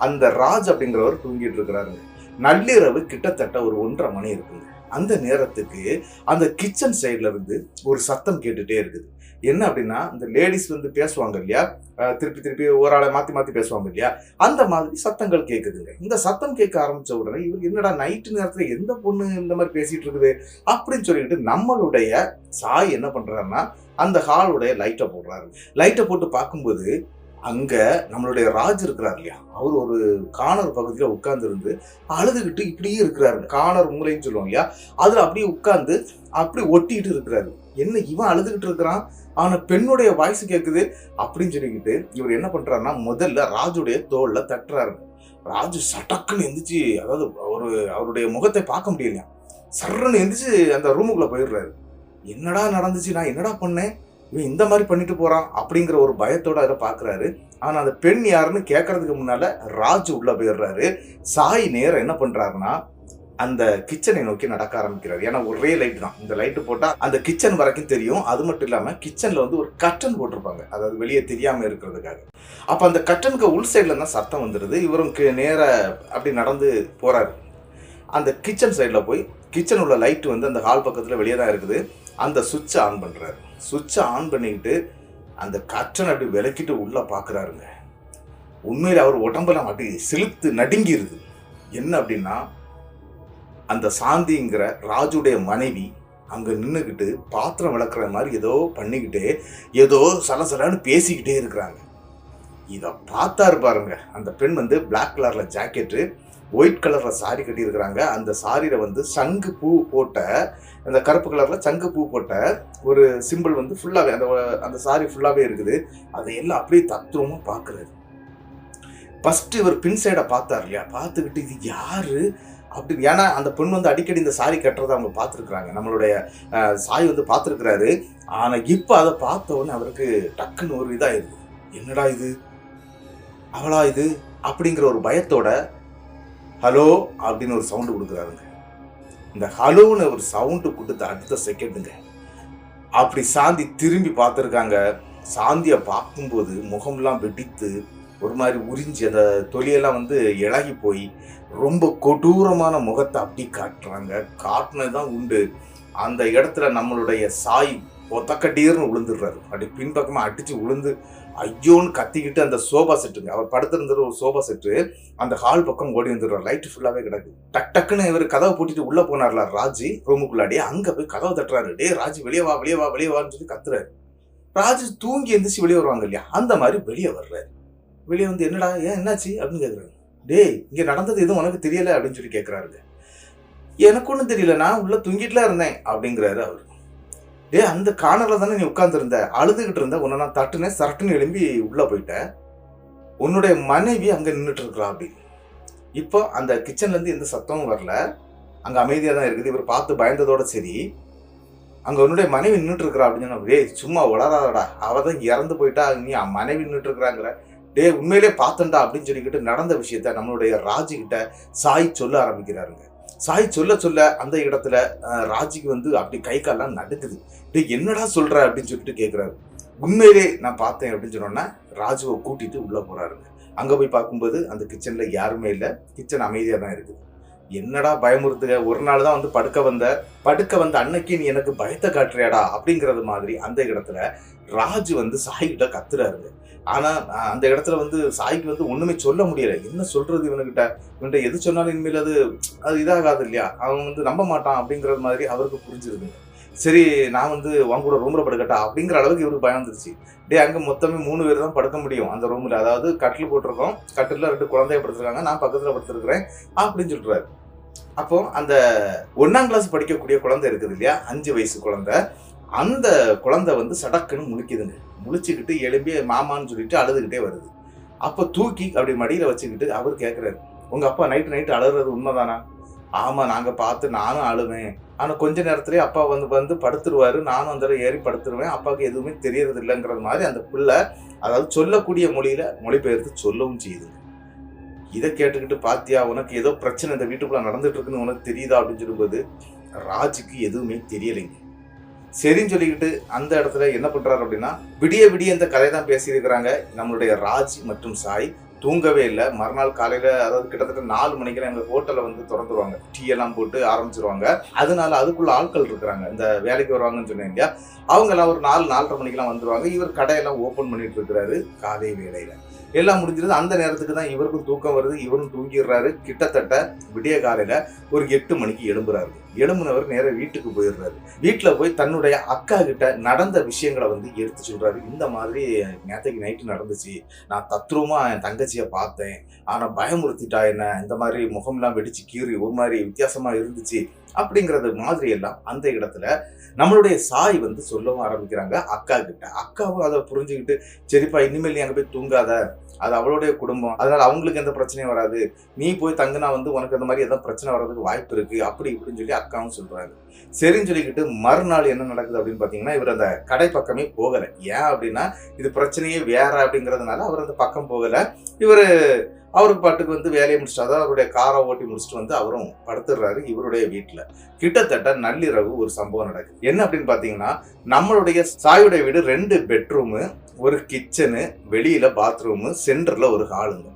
அந்த ராஜ் அப்படிங்கிறவர் தூங்கிட்டு இருக்கிறாருங்க. நள்ளிரவு கிட்டத்தட்ட ஒரு 1:30 மணி இருக்குங்க. அந்த நேரத்துக்கு அந்த கிச்சன் சைட்ல இருந்து ஒரு சத்தம் கேட்டுட்டே இருக்குது. என்ன அப்படின்னா, இந்த லேடிஸ் வந்து பேசுவாங்க இல்லையா, திருப்பி ஒரு ஆளை மாத்தி பேசுவாங்க இல்லையா, அந்த மாதிரி சத்தங்கள் கேட்குதுங்க. இந்த சத்தம் கேட்க ஆரம்பிச்ச உடனே இவர் என்னடா நைட்டு நேரத்துல எந்த பொண்ணு இந்த மாதிரி பேசிட்டு இருக்குது அப்படின்னு சொல்லிட்டு நம்மளுடைய சாய் என்ன பண்றாருன்னா அந்த ஹாலுடைய லைட்டை போடுறாரு. லைட்டை போட்டு பார்க்கும்போது அங்க நம்மளுடைய ராஜ் இருக்கிறார் இல்லையா, அவர் ஒரு கார்னர் பகுதியில உட்கார்ந்து இருந்து அழுதுகிட்டு இப்படியே இருக்கிறாரு. கார்னர் மூலைன்னு சொல்லுவோம் இல்லையா, அதுல அப்படியே உட்கார்ந்து அப்படி ஒட்டிட்டு இருக்கிறாரு. என்ன இவன் அழுதுகிட்டு இருக்கிறான், ஆனா பெண்ணுடைய வாய்ஸ் கேட்குது அப்படின்னு சொல்லிக்கிட்டு இவர் என்ன பண்றாருன்னா முதல்ல ராஜுடைய தோல்ல தட்டுறாரு. ராஜு சட்டக்குன்னு எந்திரிச்சு, அதாவது அவருடைய முகத்தை பார்க்க முடியலையா, சர்றன்னு எந்திரிச்சு அந்த ரூமுக்குள்ள போயிடுறாரு. என்னடா நடந்துச்சு, நான் என்னடா பண்ணேன், இவன் இந்த மாதிரி பண்ணிட்டு போறான் அப்படிங்கிற ஒரு பயத்தோட அதை பாக்குறாரு. ஆனா அந்த பெண் யாருன்னு கேட்கறதுக்கு முன்னால ராஜு உள்ள போயிடுறாரு. சாய் நேரம் என்ன பண்றாருன்னா அந்த கிச்சனை நோக்கி நடக்க ஆரம்பிக்கிறாரு. ஏன்னா ஒரே லைட் தான், இந்த லைட்டு போட்டா அந்த கிச்சன் வரைக்கும் தெரியும். அது மட்டும் இல்லாம கிச்சன்ல வந்து ஒரு கர்டன் போட்டிருப்பாங்க, அதாவது வெளியே தெரியாம இருக்கிறதுக்காக. அப்ப அந்த கர்டனுக்கு உள் சைட்ல தான் சத்தம் வந்துடுது. இவரும் நேர அப்படி நடந்து போறாரு. அந்த கிச்சன் சைட்ல போய் கிச்சன் உள்ள லைட் வந்து அந்த ஹால் பக்கத்துல வெளியே தான் இருக்குது. அந்த சுவிட்சை ஆன் பண்றாரு. சுவிட்சை ஆன் பண்ணிக்கிட்டு அந்த கர்டன் அப்படி விலக்கிட்டு உள்ள பாக்குறாருங்க. உண்மையில அவர் உடம்பெல்லாம் அப்படி சிலுத்து நடுங்கிருது. என்ன அப்படின்னா, அந்த சாந்திங்கிற ராஜுடைய மனைவி அங்க நின்றுக்கிட்டு பாத்திரம் விளக்குற மாதிரி ஏதோ பண்ணிக்கிட்டே ஏதோ சலசலன்னு பேசிக்கிட்டே இருக்கிறாங்க. இதை பார்த்தாரு பாருங்க. அந்த பெண் வந்து பிளாக் கலர்ல ஜாக்கெட்டு, ஒயிட் கலர்ல சாரி கட்டியிருக்கிறாங்க. அந்த சாரியில வந்து சங்கு பூ போட்ட, அந்த கருப்பு கலர்ல சங்கு பூ போட்ட ஒரு சிம்பிள் வந்து ஃபுல்லாவே அந்த சாரி ஃபுல்லாவே இருக்குது. அதையெல்லாம் அப்படியே தத்ரூபமா பார்க்குறாரு. ஃபர்ஸ்ட் இவர் பின் சைடை பார்த்தார் இல்லையா, பார்த்துக்கிட்டு இது யாரு அப்படின்னு. ஏன்னா அந்த பெண் வந்து அடிக்கடி இந்த சாரி கட்டுறதை அவங்க பார்த்துருக்குறாங்க, நம்மளுடைய சாய் வந்து பார்த்துருக்குறாரு. ஆனால் இப்போ அதை பார்த்த உடனே அவருக்கு டக்குன்னு ஒரு இதாகிடுது. என்னடா இது, அவளா இது அப்படிங்கிற ஒரு பயத்தோட ஹலோ அப்படின்னு ஒரு சவுண்டு கொடுக்குறாருங்க. இந்த ஹலோன்னு ஒரு சவுண்டு கொடுத்த அடுத்த செகண்டுங்க அப்படி சாந்தி திரும்பி பார்த்துருக்காங்க. சாந்தியை பார்க்கும்போது முகம்லாம் வெடித்து ஒரு மாதிரி உறிஞ்சி அந்த தொலியெல்லாம் வந்து இழகி போய் ரொம்ப கொடூரமான முகத்தை அப்படி காட்டுறாங்க. காட்டினதுதான் உண்டு. அந்த இடத்துல நம்மளுடைய சாய் ஒத்தக்கட்டீர்னு விழுந்துடுறாரு. அப்படி பின்பக்கமாக அடிச்சு விழுந்து ஐயோன்னு கத்திக்கிட்டு அந்த சோபா செட்டுங்க, அவர் படுத்திருந்த ஒரு சோபா செட்டு அந்த ஹால் பக்கம் ஓடி வந்துடுறாரு. லைட்டு ஃபுல்லாகவே கிடக்கு. டக்குன்னு இவர் கதவை பூட்டிட்டு உள்ளே போனார்ல ராஜி ரூமுக்குள்ளாடியே, அங்கே போய் கதவை தட்டுறாரு. டே ராஜி வெளியே வா வெளியே வா வெளியே வான்னு சொல்லி கத்துறாரு. ராஜி தூங்கி எந்திரிச்சு வெளியே வருவாங்க இல்லையா, அந்த மாதிரி வெளியே வர்றாரு. வெளியே வந்து என்னடா ஏன் என்னாச்சு அப்படின்னு கேட்குறாரு. டேய் இங்கே நடந்தது எதுவும் உனக்கு தெரியல அப்படின்னு சொல்லி கேட்குறாருங்க. எனக்கு ஒன்றும் தெரியல, நான் உள்ள தூங்கிட்டுலாம் இருந்தேன் அப்படிங்கிறாரு அவர். டே அந்த கார்னரில் தானே நீ உட்காந்துருந்த, அழுதுகிட்டு இருந்த, உன்னை நான் தட்டுனேன், சரட்டுன்னு எழும்பி உள்ளே போயிட்டேன், உன்னுடைய மனைவி அங்கே நின்றுட்டு இருக்கிறா அப்படின்னு. இப்போ அந்த கிச்சன்லேருந்து எந்த சத்தமும் வரல, அங்கே அமைதியாக தான் இருக்குது. இவர் பார்த்து பயந்ததோட சரி, அங்கே உன்னுடைய மனைவி நின்றுட்டு இருக்கிறா அப்படின்னு சொன்னா, டே சும்மா உளராதடா, அவள் தான் இறந்து போயிட்டா, நீ மனைவி நின்றுட்டு இருக்கிறாங்கிற, டே உண்மையிலே பார்த்தண்டா அப்படின்னு சொல்லிக்கிட்டு நடந்த விஷயத்த நம்மளுடைய ராஜி கிட்ட சாய் சொல்ல ஆரம்பிக்கிறாருங்க. சாய் சொல்ல சொல்ல அந்த இடத்துல ராஜிக்கு வந்து அப்படி கை கால்லாம் நடுக்குது. டே என்னடா சொல்ற அப்படின்னு சொல்லிட்டு கேட்குறாரு. உண்மையிலே நான் பார்த்தேன் அப்படின்னு சொன்னோன்னா ராஜுவை கூட்டிட்டு உள்ள போறாருங்க. அங்கே போய் பார்க்கும்போது அந்த கிச்சன்ல யாருமே இல்லை, கிச்சன் அமைதியாக தான் இருக்குது. என்னடா பயமுறுத்துக, ஒரு நாள் தான் வந்து படுக்க வந்த அன்னைக்கு நீ எனக்கு பயத்தை காட்டுறியாடா அப்படிங்கிறது மாதிரி அந்த இடத்துல ராஜு வந்து சாய்கிட்ட கத்துறாருங்க. ஆனா அந்த இடத்துல வந்து சாய்க்கு வந்து ஒண்ணுமே சொல்ல முடியல. என்ன சொல்றது இவன்கிட்ட எது சொன்னாலும் இனிமேல் அது இதாகாது இல்லையா, அவன் வந்து நம்ப மாட்டான் அப்படிங்கிறது மாதிரி அவருக்கு புரிஞ்சிருதுங்க. சரி நான் வந்து உன் கூட ரூம்ல படுக்கட்டா அப்படிங்கிற அளவுக்கு இவருக்கு பயம் வந்துருச்சு. அங்கே மொத்தமே 3 பேர் தான் படுக்க முடியும் அந்த ரூம்ல. அதாவது கட்டில் போட்டிருக்கோம், கட்டில 2 குழந்தைய படுத்திருக்காங்க, நான் பக்கத்துல படுத்திருக்கிறேன் அப்படின்னு சொல்றாரு. அப்போ அந்த 1ஆம் கிளாஸ் படிக்கக்கூடிய குழந்தை இருக்குது இல்லையா, 5 வயசு குழந்தை, அந்த குழந்தை வந்து சடக்குன்னு முழிக்குதுங்க. முழிச்சுக்கிட்டு எழுப்பி மாமான்னு சொல்லிட்டு அழுதுகிட்டே வருது. அப்போ தூக்கி அப்படி மடியில வச்சுக்கிட்டு அவர் கேட்குறாரு, உங்க அப்பா நைட்டு அழுகிறது உண்மைதானா? ஆமா நாங்க பார்த்து நானும் அழுவேன், ஆனா கொஞ்ச நேரத்திலேயே அப்பா வந்து படுத்துருவாரு, நானும் அந்த ஏறி படுத்துருவேன், அப்பாவுக்கு எதுவுமே தெரியறது இல்லைங்கிறது மாதிரி அந்த பிள்ளை அதாவது சொல்லக்கூடிய மொழியில மொழிபெயர்த்து சொல்லவும் செய்யுதுங்க. இதை கேட்டுக்கிட்டு பாத்தியா உனக்கு ஏதோ பிரச்சனை இந்த வீட்டுக்குள்ள நடந்துட்டு இருக்குன்னு உனக்கு தெரியுதா அப்படின்னு சொல்லும்போது ராஜுக்கு எதுவுமே தெரியலைங்க. சரின்னு சொல்லிக்கிட்டு அந்த இடத்துல என்ன பண்றாரு அப்படின்னா, விடிய இந்த கதையை தான் பேசியிருக்கிறாங்க. நம்மளுடைய ராஜ் மற்றும் சாய் தூங்கவே இல்லை. மறுநாள் காலையில அதாவது கிட்டத்தட்ட 4 மணிக்கெல்லாம் எங்க ஹோட்டலை வந்து திறந்துருவாங்க, டீ எல்லாம் போட்டு ஆரம்பிச்சிருவாங்க. அதனால அதுக்குள்ள ஆட்கள் இருக்கிறாங்க, இந்த வேலைக்கு வருவாங்கன்னு சொன்னேன் இல்லையா, அவங்க எல்லாம் ஒரு 4-4:30 மணிக்கெல்லாம் வந்துருவாங்க. இவர் கடையெல்லாம் ஓபன் பண்ணிட்டு இருக்கிறாரு. காலை வேலையில எல்லாம் முடிஞ்சிருது. அந்த நேரத்துக்கு தான் இவருக்கும் தூக்கம் வருது, இவரும் தூங்கிடுறாரு. கிட்டத்தட்ட விடிய காலையில ஒரு 8 மணிக்கு எழும்புறாரு. எழும்புனவர் நேர வீட்டுக்கு போயிடுறாரு. வீட்டுல போய் தன்னுடைய அக்கா கிட்ட நடந்த விஷயங்களை வந்து எடுத்து சொல்றாரு. இந்த மாதிரி நேற்றைக்கு நைட்டு நடந்துச்சு, நான் தத்ரூமா என் தங்கச்சியை பார்த்தேன், ஆனா பயமுறுத்திட்டா என்ன, இந்த மாதிரி முகம்லாம் வெடிச்சு கீறி ஒரு மாதிரி வித்தியாசமா இருந்துச்சு அப்படிங்கிறது மாதிரி எல்லாம் அந்த இடத்துல நம்மளுடைய சாய் வந்து சொல்லவும் ஆரம்பிக்கிறாங்க அக்கா கிட்ட. அக்காவும் அதை புரிஞ்சுக்கிட்டு, சரிப்பா இனிமேல் நீ அங்கே போய் தூங்காத, அது அவளுடைய குடும்பம், அதனால அவங்களுக்கு எந்த பிரச்சனையும் வராது, நீ போய் தங்குனா வந்து உனக்கு அந்த மாதிரி எதாவது பிரச்சனை வர்றதுக்கு வாய்ப்பு இருக்கு அப்படி இப்படின்னு சொல்லி அக்காவும் சொல்றாங்க. சரின்னு சொல்லிக்கிட்டு மறுநாள் என்ன நடக்குது அப்படின்னு பாத்தீங்கன்னா, இவர் அந்த கடை பக்கமே போகலை. ஏன் அப்படின்னா இது பிரச்சனையே வேற அப்படிங்கிறதுனால அவர் அந்த பக்கம் போகலை. இவர் அவருக்கு பாட்டுக்கு வந்து வேலையை முடிச்சுட்டு, அதாவது அவருடைய காரை ஓட்டி முடிச்சுட்டு வந்து அவரும் படுத்துடுறாரு இவருடைய வீட்டில். கிட்டத்தட்ட நள்ளிரவு ஒரு சம்பவம் நடக்குது. என்ன அப்படின்னு பார்த்தீங்கன்னா, நம்மளுடைய சாயுடைய வீடு 2 பெட்ரூமு, ஒரு கிச்சனு, வெளியில பாத்ரூமு, சென்டர்ல ஒரு ஹாலுங்க.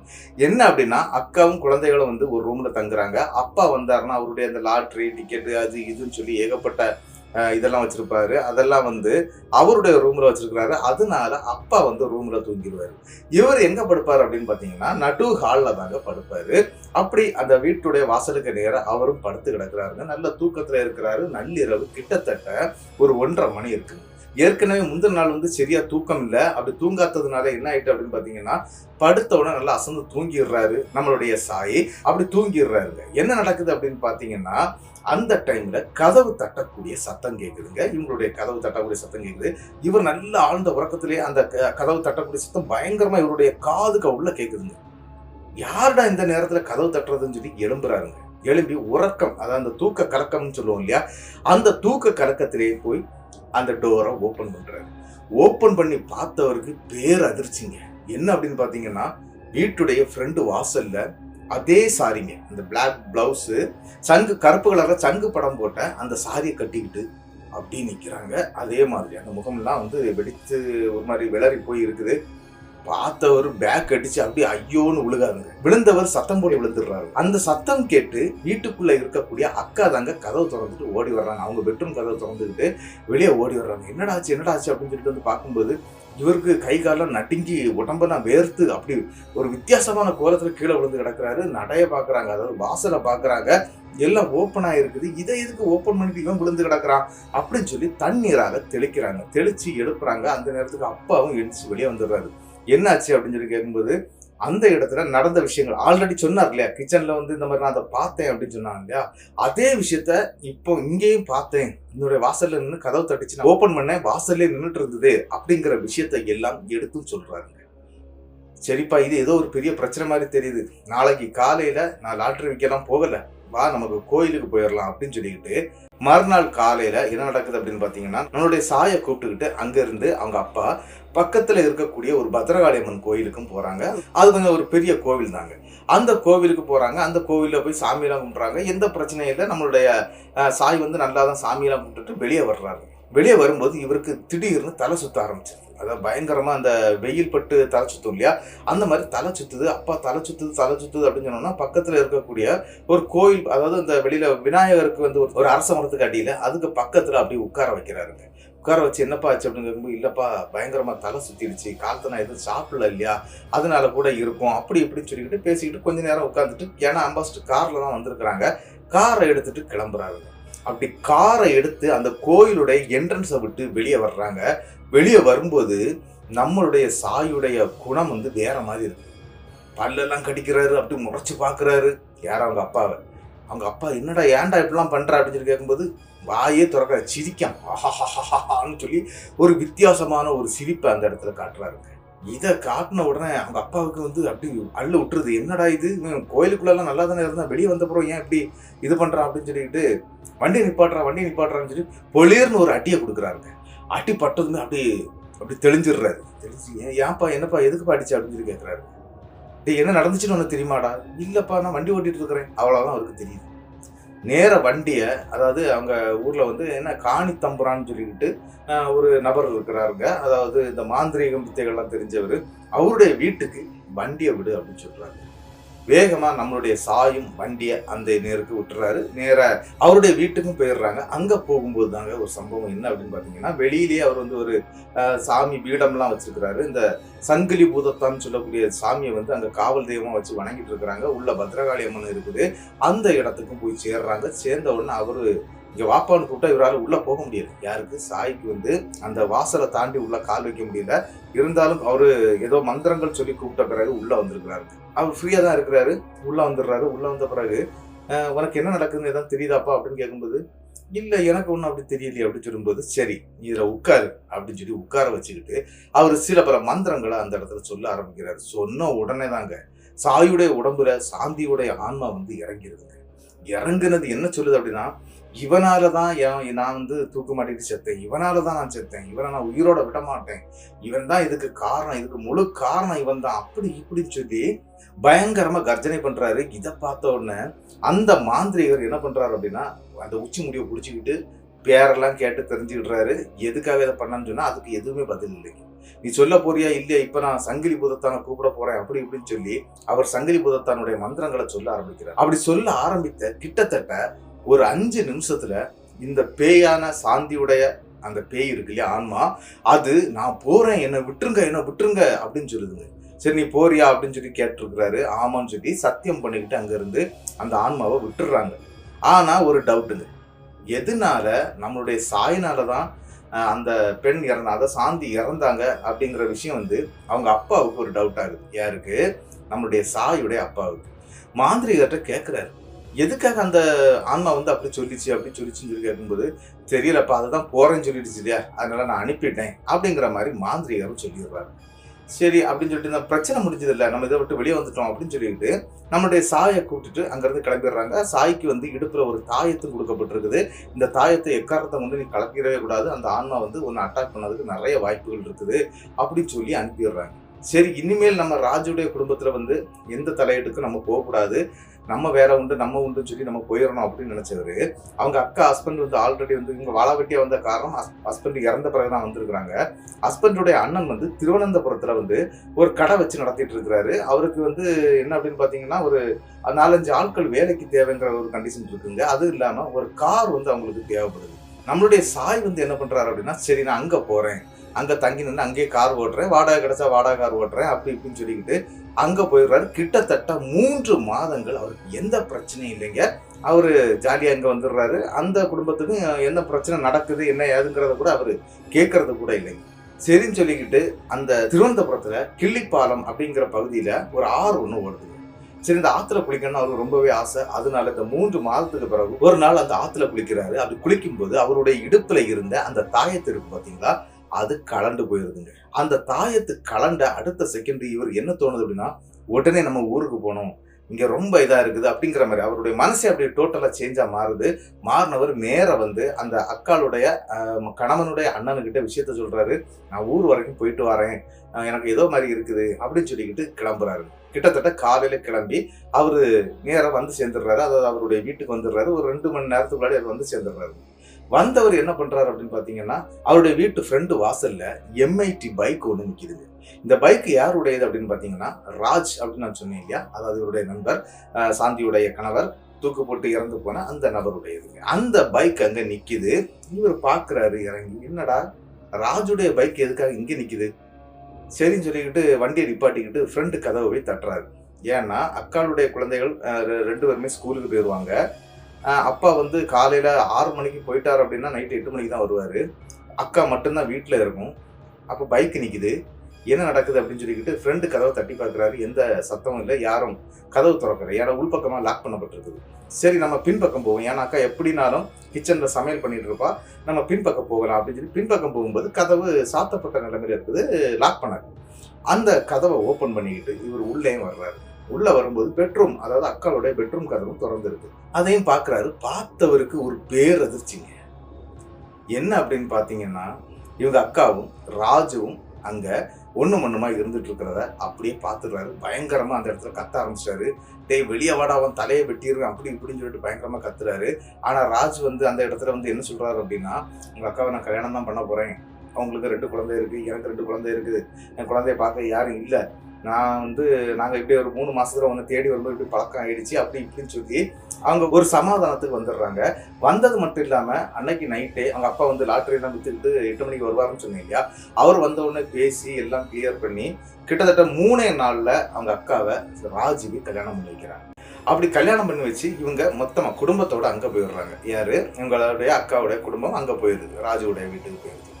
என்ன அப்படின்னா, அக்காவும் குழந்தைகளும் வந்து ஒரு ரூம்ல தங்குறாங்க. அப்பா வந்தாருன்னா அவருடைய அந்த லாட்ரி டிக்கெட்டு அது இதுன்னு சொல்லி ஏகப்பட்ட இதெல்லாம் வச்சிருப்பாரு. அதெல்லாம் வந்து அவருடைய ரூம்ல வச்சிருக்கிறாரு. அதனால அப்பா வந்து ரூம்ல தூங்கிடுவாரு. இவர் எங்க படுப்பாரு அப்படின்னு பாத்தீங்கன்னா, நடு ஹால்ல தாங்க படுப்பாரு. அப்படி அந்த வீட்டுடைய வாசலுக்கு நேரம் அவரும் படுத்து கிடக்குறாருங்க. நல்ல தூக்கத்துல இருக்கிறாரு. நள்ளிரவு கிட்டத்தட்ட ஒரு 1:30 மணி இருக்குங்க. ஏற்கனவே முந்தின நாள் வந்து சரியா தூக்கம் இல்லை. அப்படி தூங்காததுனால என்ன ஆயிட்டு அப்படின்னு பாத்தீங்கன்னா, படுத்த உடனே நல்லா அசந்து தூங்கிடுறாரு நம்மளுடைய சாய். அப்படி தூங்கிடுறாருங்க. என்ன நடக்குது அப்படின்னு பாத்தீங்கன்னா, அந்த டைம்ல கதவு தட்டக்கூடிய சத்தம் கேக்குதுங்க. இவங்களுடைய கதவு தட்டக்கூடிய சத்தம் கேக்குது. இவர் நல்ல ஆழ்ந்த உறக்கத்திலேயே அந்த கதவு தட்டக்கூடிய சத்தம் பயங்கரமா இவருடைய காதுக்கு உள்ள கேக்குதுங்க. யாருடா இந்த நேரத்துல கதவு தட்டுறதுன்னு சொல்லி எழும்புறாருங்க. எழும்பி உறக்கம், அதாவது அந்த தூக்க கலக்கம்னு சொல்லுவோம் இல்லையா, அந்த தூக்க கலக்கத்திலேயே போய் அந்த டோரை ஓபன் பண்றாரு. ஓபன் பண்ணி பார்த்தவருக்கு பேரதிர்ச்சிங்க. என்ன அப்படின்னு பாத்தீங்கன்னா, வீட்டுடைய ஃப்ரெண்டு வாசல்ல அதே சாரிங்க, அந்த பிளாக் பிளவுஸ், சங்கு கருப்பு கலர்ல சங்கு படம் போட்ட அந்த சாரியை கட்டிக்கிட்டு அப்படி நிக்கிறாங்க. அதே மாதிரி அந்த முகம்லாம் வந்து வெடித்து ஒரு மாதிரி விளறி போய் இருக்குது. பார்த்தவர் பேக் அடிச்சு அப்படியே ஐயோன்னு விழுகாருங்க. விழுந்தவர் சத்தம் போட்டு விழுந்துடுறாரு. அந்த சத்தம் கேட்டு வீட்டுக்குள்ள இருக்கக்கூடிய அக்கா தாங்க கதவு திறந்துட்டு ஓடி வர்றாங்க. அவங்க பெட்ரூம் கதவை திறந்துக்கிட்டு வெளியே ஓடி வர்றாங்க. என்னடாச்சு அப்படின்னு சொல்லிட்டு வந்து பார்க்கும்போது இவருக்கு கை காலம் நடுங்கி உடம்பெல்லாம் வேர்த்து அப்படி ஒரு வித்தியாசமான கோலத்துல கீழே விழுந்து கிடக்குறாரு. நடைய பாக்குறாங்க, அதாவது வாசலை பாக்குறாங்க, எல்லாம் ஓப்பன் ஆயிருக்குது. இதை எதுக்கு ஓப்பன் பண்ணிட்டு இவன் விழுந்து கிடக்குறான் அப்படின்னு சொல்லி தண்ணீராக தெளிக்கிறாங்க. தெளிச்சு எழுப்புறாங்க. அந்த நேரத்துக்கு அப்பாவும் எழுந்துச்சு வெளியே வந்துடுறாரு. என்னாச்சு அப்படின்னு சொல்லி கேட்கும்போது, அந்த இடத்துல நடந்த விஷயங்கள் ஆல்ரெடி சொன்னார் இல்லையா, கிச்சன்ல வந்து இந்த மாதிரி நான் அதை பார்த்தேன் அப்படின்னு சொன்னாங்க இல்லையா, அதே விஷயத்த இப்போ இங்கேயும் பார்த்தேன். என்னுடைய வாசல்ல நின்று கதவு தட்டிச்சு, நான் ஓபன் பண்ணேன், வாசல்லே நின்றுட்டு இருந்தது அப்படிங்கிற விஷயத்த எல்லாம் எடுத்து சொல்றாருங்க. சரிப்பா, இது ஏதோ ஒரு பெரிய பிரச்சனை மாதிரி தெரியுது. நாளைக்கு காலையில நான் லாட்டரி விற்கலாம் போகல, வா நமக்கு கோயிலுக்கு போயிடலாம் அப்படின்னு சொல்லிக்கிட்டு மறுநாள் காலையில என்ன நடக்குது அப்படின்னு பாத்தீங்கன்னா, நம்மளுடைய சாயை கூப்பிட்டுக்கிட்டு அங்க இருந்து அவங்க அப்பா பக்கத்துல இருக்கக்கூடிய ஒரு பத்ரகாளி அம்மன் கோயிலுக்கும் போறாங்க. அது கொஞ்சம் ஒரு பெரிய கோவில் தாங்க. அந்த கோவிலுக்கு போறாங்க. அந்த கோவில்ல போய் சாமியெல்லாம் கும்பிட்றாங்க. எந்த பிரச்சனையும் இல்லை. நம்மளுடைய சாய் வந்து நல்லா தான் சாமியெல்லாம் கும்பிட்டுட்டு வெளியே வர்றாரு. வெளியே வரும்போது இவருக்கு திடீர்னு தலை சுத்த ஆரம்பிச்சிருக்கு. அதாவது பயங்கரமா அந்த வெயில் பட்டு தலை சுத்தும் இல்லையா, அந்த மாதிரி தலை சுத்துது. அப்பா தலை சுத்துது அப்படின்னு சொன்னோம்னா, பக்கத்துல இருக்கக்கூடிய ஒரு கோயில், அதாவது இந்த வெளியில விநாயகருக்கு வந்து ஒரு அரச மரத்துக்கு அடியில அதுக்கு பக்கத்துல அப்படி உட்கார வைக்கிறாருங்க. உட்கார வச்சு என்னப்பா ஆச்சு அப்படின்னு கேட்கும்போது, இல்லப்பா பயங்கரமா தலை சுத்திடுச்சு, காலத்தை நான் எதுவும் சாப்பிடல இல்லையா, அதனால கூட இருக்கும் அப்படி இப்படின்னு சொல்லிக்கிட்டு பேசிக்கிட்டு கொஞ்ச நேரம் உட்காந்துட்டு, ஏன்னா அம்பாஸ்டர் கார்ல தான் வந்திருக்கிறாங்க, காரை எடுத்துட்டு கிளம்புறாருங்க. அப்படி காரை எடுத்து அந்த கோயிலுடைய என்ட்ரன்ஸை விட்டு வெளியே வர்றாங்க. வெளியே வரும்போது நம்மளுடைய சாயுடைய குணம் வந்து வேற மாதிரி இருக்கு. பல்லெல்லாம் கடிக்கிறாரு, அப்படி முறைச்சு பாக்குறாரு யாரும் அவங்க அப்பாவை. அவங்க அப்பா என்னடா ஏன்டா இப்படிலாம் பண்ற அப்படின்னு சொல்லி கேட்கும்போது வாயே திறக்கிற, சிரிக்கான், ஆஹான்னு சொல்லி ஒரு வித்தியாசமான ஒரு சிரிப்பை அந்த இடத்துல காட்டுறாருங்க. இதை காட்டின உடனே அவங்க அப்பாவுக்கு வந்து அப்படி அள்ளு விட்டுருது. என்னடா இது, கோயிலுக்குள்ளெல்லாம் நல்லா தானே இருந்தா, வெளியே வந்தப்புறம் ஏன் இப்படி இது பண்றான் அப்படின்னு சொல்லிட்டு வண்டி நிப்பாட்டுறான்னு சொல்லி பொலிர்னு ஒரு அட்டியை கொடுக்குறாருங்க. அட்டி பட்டதுமே அப்படி தெளிஞ்சிடுறாரு. தெளிஞ்சு ஏன்ப்பா என்னப்பா எதுக்குப்பா அடிச்சு அப்படின்னு சொல்லி கேட்குறாரு. என்ன நடந்துச்சுன்னு உனக்கு தெரியுமாடா? இல்லப்பா நான் வண்டி ஓட்டிட்டு இருக்கிறேன், அவ்வளவுதான் அவருக்கு தெரியுது. நேர வண்டியை, அதாவது அவங்க ஊர்ல வந்து என்ன காணி தம்புரான்னு சொல்லிக்கிட்டு ஒரு நபர் இருக்கிறாருங்க, அதாவது இந்த மாந்திரீகம் வித்தைகள்லாம் தெரிஞ்சவர், அவருடைய வீட்டுக்கு வண்டியை விடு அப்படின்னு சொல்றாரு. வேகமா நம்மளுடைய சாயும் வண்டியை அந்த நேருக்கு விட்டுறாரு. நேர அவருடைய வீட்டுக்கும் போயிடுறாங்க. அங்க போகும்போது தாங்க ஒரு சம்பவம் என்ன அப்படின்னு பாத்தீங்கன்னா, வெளியிலேயே அவர் வந்து ஒரு சாமி பீடம்லாம் வச்சிருக்கிறாரு. இந்த சங்கிலி பூதத்தான்னு சொல்லக்கூடிய சாமியை வந்து அங்க காவல் தெய்வமா வச்சு வணங்கிட்டு இருக்கிறாங்க. உள்ள பத்ரகாளி அம்மன் இருக்குது. அந்த இடத்துக்கும் போய் சேர்றாங்க. சேர்ந்த உடனே அவரு இங்க வாப்பான்னு கூப்பிட்டா இவரால் உள்ள போக முடியல. யாருக்கு? சாய்க்கு வந்து அந்த வாசலை தாண்டி உள்ள கால் வைக்க முடியல. இருந்தாலும் அவரு ஏதோ மந்திரங்கள் சொல்லி கூப்பிட்ட பிறகு உள்ள வந்திருக்கிறாரு. அவர் ஃப்ரீயா தான் இருக்கிறாரு. உள்ள வந்துடுறாரு. உள்ள வந்த பிறகு உனக்கு என்ன நடக்குதுன்னு எதாவது தெரியுதாப்பா அப்படின்னு கேட்கும்போது, இல்ல எனக்கு ஒன்றும் அப்படி தெரியலையே அப்படின்னு சொல்லும்போது, சரி இதுல உட்காரு அப்படின்னு சொல்லி உட்கார வச்சுக்கிட்டு அவர் சில பல மந்திரங்களை அந்த இடத்துல சொல்ல ஆரம்பிக்கிறாரு. சொன்ன உடனே தாங்க சாயுடைய உடம்புல சாந்தியுடைய ஆன்மா வந்து இறங்கிருதுங்க. இறங்குனது என்ன சொல்லுது அப்படின்னா, இவனாலதான் நான் வந்து தூக்கு மாட்டிட்டு செத்தேன், இவனாலதான் நான் செத்தேன், இவனை நான் உயிரோட விட மாட்டேன், இவன் தான் இதுக்கு காரணம், இதுக்கு முழு காரணம் இவன் தான், அப்படி இப்படின்னு சொல்லி பயங்கரமா கர்ஜனை பண்றாரு. இதை பார்த்த உடனே அந்த மாந்திரிகர் என்ன பண்றாரு அப்படின்னா, அந்த உச்சி முடிவை பிடிச்சிக்கிட்டு பேரெல்லாம் கேட்டு தெரிஞ்சுக்கிடுறாரு. எதுக்காக இதை பண்ணான்னு சொன்னா அதுக்கு எதுவுமே பதில் இல்லைங்க. நீ சொல்ல போறியா இல்லையா, இப்ப நான் சங்கிலி பூதத்தான கூப்பிட போறேன் அப்படி இப்படின்னு சொல்லி அவர் சங்கிலி பூதத்தானுடைய மந்திரங்களை சொல்ல ஆரம்பிக்கிறார். அப்படி சொல்ல ஆரம்பித்த கிட்டத்தட்ட ஒரு 5 நிமிஷத்துல இந்த பேயான சாந்தியுடைய அந்த பேய் இருக்கு இல்லையா, ஆன்மா, அது நான் போறேன், என்னை விட்டுருங்க அப்படின்னு சொல்லுதுங்க. சரி நீ போறியா அப்படின்னு சொல்லி கேட்டிருக்கிறாரு. ஆமான்னு சொல்லி சத்தியம் பண்ணிக்கிட்டு அங்க இருந்து அந்த ஆன்மாவை விட்டுடுறாங்க. ஆனா ஒரு டவுட்டுங்க, எதனால நம்மளுடைய சாயினாலதான் அந்த பெண் அதாவது சாந்தி இறந்தாங்க அப்படிங்கிற விஷயம் வந்து அவங்க அப்பாவுக்கு ஒரு டவுட் ஆகுது. யாருக்கு? நம்மளுடைய சாயுடைய அப்பாவுக்கு. மாந்திரிகர்கிட்ட கேட்குறாரு, எதுக்காக அந்த ஆன்மா வந்து அப்படி சொல்லிச்சுன்னு சொல்லி கேட்கும்போது, தெரியலப்பா, அதுதான் போறேன்னு சொல்லிடுச்சு இல்லையா, அதனால நான் அனுப்பிட்டேன் அப்படிங்கிற மாதிரி மாந்திரிகரும் சொல்லிடுறாரு. சரி அப்படின்னு சொல்லிட்டு இந்த பிரச்சனை முடிஞ்சது இல்லை, நம்ம இதை விட்டு வெளியே வந்துட்டோம் அப்படின்னு சொல்லிட்டு நம்மளுடைய சாயை கூப்பிட்டுட்டு அங்கிருந்து கிளம்பிடுறாங்க. சாய்க்கு வந்து இடுப்புல ஒரு தாயத்தும் கொடுக்கப்பட்டிருக்குது. இந்த தாயத்தை எக்காரணத்தை வந்து நீ கலப்பிடவே கூடாது, அந்த ஆன்மா வந்து ஒன்று அட்டாக் பண்ணதுக்கு நிறைய வாய்ப்புகள் இருக்குது அப்படின்னு சொல்லி அனுப்பிடுறாங்க. சரி, இனிமேல் நம்ம ராஜுடைய குடும்பத்துல வந்து எந்த தலையீட்டுக்கும் நம்ம போகக்கூடாது, நம்ம வேற உண்டு நம்ம உண்டுன்னு சொல்லி நம்ம போயிடணும் அப்படின்னு நினைச்சவரு, அவங்க அக்கா ஹஸ்பண்ட் வந்து ஆல்ரெடி வந்து இவங்க வாழாவட்டியா வந்த காரணம் ஹஸ்பண்ட் இறந்த பிறகுதான் வந்திருக்கிறாங்க. ஹஸ்பண்டுடைய அண்ணன் வந்து திருவனந்தபுரத்துல வந்து ஒரு கடை வச்சு நடத்திட்டு இருக்கிறாரு. அவருக்கு வந்து என்ன அப்படின்னு பாத்தீங்கன்னா ஒரு 4-5 ஆட்கள் வேலைக்கு தேவைங்கிற ஒரு கண்டிஷன் இருக்குங்க. அது இல்லாம ஒரு கார் வந்து அவங்களுக்கு தேவைப்படுது. நம்மளுடைய சாய் வந்து என்ன பண்றாரு அப்படின்னா, சரி நான் அங்க போறேன், அங்க தங்கி நின்று அங்கேயே கார் ஓட்டுறேன், வாடகை கிடைச்சா வாடகை கார் ஓட்டுறேன் அப்படி இப்படின்னு சொல்லிக்கிட்டு அங்க போயிடுறாரு. கிட்டத்தட்ட 3 மாதங்கள் அவருக்கு எந்த பிரச்சனையும் இல்லைங்க. அவரு ஜாலியா அங்க வந்துடுறாரு. அந்த குடும்பத்துக்கு என்ன பிரச்சனை நடக்குது என்ன ஏதுங்கிறத கூட அவரு கேட்கறது கூட இல்லைங்க. சரின்னு சொல்லிக்கிட்டு அந்த திருவனந்தபுரத்துல கிள்ளிப்பாலம் அப்படிங்கிற பகுதியில ஒரு ஆறு ஒண்ணு ஓடுது. சரி, இந்த ஆத்துல குளிக்கணும்னு அவருக்கு ரொம்பவே ஆசை. அதனால இந்த 3 மாதத்துக்கு பிறகு ஒரு நாள் அந்த ஆத்துல குளிக்கிறாரு. அப்படி குளிக்கும் போது அவருடைய இடுப்புல இருந்த அந்த தாயத்து இருக்கு பாத்தீங்களா, அது கலண்டு போயிருதுங்க. அந்த தாயத்து கலண்ட அடுத்த செகண்ட் இவர் என்ன தோணுது அப்படின்னா, உடனே நம்ம ஊருக்கு போகணும், இங்க ரொம்ப இதா இருக்குது அப்படிங்கிற மாதிரி அவருடைய மனசே அப்படியே டோட்டலா சேஞ்சா மாறுது. மாறினவர் நேர வந்து அந்த அக்காளுடைய கணவனுடைய அண்ணனுக்கிட்ட விஷயத்த சொல்றாரு, நான் ஊர் வரைக்கும் போயிட்டு வரேன், எனக்கு ஏதோ மாதிரி இருக்குது அப்படின்னு சொல்லிக்கிட்டு கிளம்புறாரு. கிட்டத்தட்ட காலையில கிளம்பி அவரு நேரம் வந்து சேர்ந்துடுறாரு. அதாவது அவருடைய வீட்டுக்கு வந்துடுறாரு. ஒரு 2 மணி நேரத்துக்குள்ளாடி அவர் வந்து சேர்ந்துடுறாரு. வந்தவர் என்ன பண்றாரு அப்படின்னு பாத்தீங்கன்னா, அவருடைய வீட்டு ஃப்ரெண்டு வாசல்ல MIT பைக் ஒண்ணு நிக்குதுங்க. இந்த பைக் யாருடையது அப்படின்னு பாத்தீங்கன்னா, ராஜ் அப்படின்னு நான் சொன்னேன் இல்லையா, அதாவது இவருடைய நண்பர், சாந்தியுடைய கணவர், தூக்கு போட்டு இறந்து போன அந்த நபருடையதுங்க. அந்த பைக் அங்க நிக்குது. இவர் பாக்குறாரு இறங்கி, என்னடா ராஜுடைய பைக் எதுக்காக இங்க நிக்குது? சரின்னு சொல்லிக்கிட்டு வண்டியை நிப்பாட்டிக்கிட்டு ஃப்ரெண்டு கதவை போய் தட்டுறாரு. ஏன்னா அக்காளுடைய குழந்தைகள் 2 பேருமே ஸ்கூலுக்கு போயிடுவாங்க. அப்பா வந்து காலையில 6 மணிக்கு போயிட்டாரு அப்படின்னா நைட்டு 8 மணிக்கு தான் வருவாரு. அக்கா மட்டும்தான் வீட்டுல இருக்கும். அப்போ பைக் நிக்குது, என்ன நடக்குது அப்படின்னு சொல்லிக்கிட்டு ஃப்ரெண்டு கதவை தட்டி பார்க்குறாரு. எந்த சத்தமும் இல்லை, யாரும் கதவு திறக்கல. ஏன்னா உள்பக்கமா லாக் பண்ணப்பட்டிருக்குது. சரி, நம்ம பின்பக்கம் போவோம், ஏன்னா அக்கா எப்படினாலும் கிச்சன்ல சமையல் பண்ணிட்டு இருப்பா, நம்ம பின்பக்கம் போகலாம் அப்படின்னு சொல்லி பின்பக்கம் போகும்போது கதவு சாத்தப்பட்ட நிலைமையில இருக்குது, லாக் பண்ணாரு. அந்த கதவை ஓபன் பண்ணிக்கிட்டு இவர் உள்ளேயும் வர்றாரு. உள்ள வரும்போது பெட்ரூம், அதாவது அக்காளுடைய பெட்ரூம் கதவும் திறந்து இருக்கு. அதையும் பாக்குறாரு. பார்த்தவருக்கு ஒரு பேரதிர்ச்சிங்க. என்ன அப்படின்னு பாத்தீங்கன்னா, இவங்க அக்காவும் ராஜுவும் அங்க ஒண்ணுமா இருந்துட்டு இருக்கிறத அப்படியே பாத்துடுறாரு. பயங்கரமா அந்த இடத்துல கத்த ஆரம்பிச்சிட்டாரு. டேய் வெளியே வாடா, அவன் தலையை வெட்டிடுறேன் அப்படி இப்படின்னு சொல்லிட்டு பயங்கரமா கத்துறாரு. ஆனா ராஜ் வந்து அந்த இடத்துல வந்து என்ன சொல்றாரு அப்படின்னா, உங்க அக்காவை நான் கல்யாணம் தான் பண்ண போறேன், அவங்களுக்கு 2 குழந்தை இருக்கு, எனக்கு 2 குழந்தை இருக்குது, என் குழந்தைய பார்க்க யாரும் இல்லை, நான் வந்து நாங்கள் இப்படி ஒரு 3 மாசத்துல ஒன்று தேடி வரும்போது இப்படி பழக்கம் ஆயிடுச்சு அப்படி இப்படின்னு சொல்லி அவங்க ஒரு சமாதானத்துக்கு வந்துடுறாங்க. வந்தது மட்டும் இல்லாமல் அன்னைக்கு நைட்டே அவங்க அப்பா வந்து லாட்டரியெல்லாம் வித்துக்கிட்டு 8 மணிக்கு வருவாருன்னு சொன்னீங்க இல்லையா, அவர் வந்த உடனே பேசி எல்லாம் கிளியர் பண்ணி கிட்டத்தட்ட 3 நாளில் அவங்க அக்காவை ராஜுக்கு கல்யாணம் பண்ணி வைக்கிறாங்க. அப்படி கல்யாணம் பண்ணி வச்சு இவங்க மொத்தமாக குடும்பத்தோட அங்கே போயிடுறாங்க. யாரு? இவங்களுடைய அக்காவுடைய குடும்பம் அங்கே போயிடுது, ராஜுவுடைய வீட்டுக்கு போயிடுது.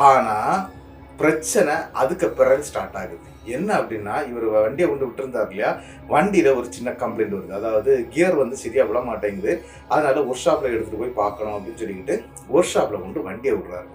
ஆனால் பிரச்சனை அதுக்கு பிறகு ஸ்டார்ட் ஆகுது. என்ன அப்படின்னா, இவர் வண்டியை கொண்டு விட்டுருந்தார் இல்லையா, வண்டியில் ஒரு சின்ன கம்ப்ளைண்ட் வருது. அதாவது கியர் வந்து சரியாக விட மாட்டேங்குது, அதனால ஒர்க் ஷாப்பில் எடுத்துகிட்டு போய் பார்க்கணும் அப்படின்னு சொல்லிக்கிட்டு ஒர்க் ஷாப்பில் கொண்டு வண்டியை விடுறாரு.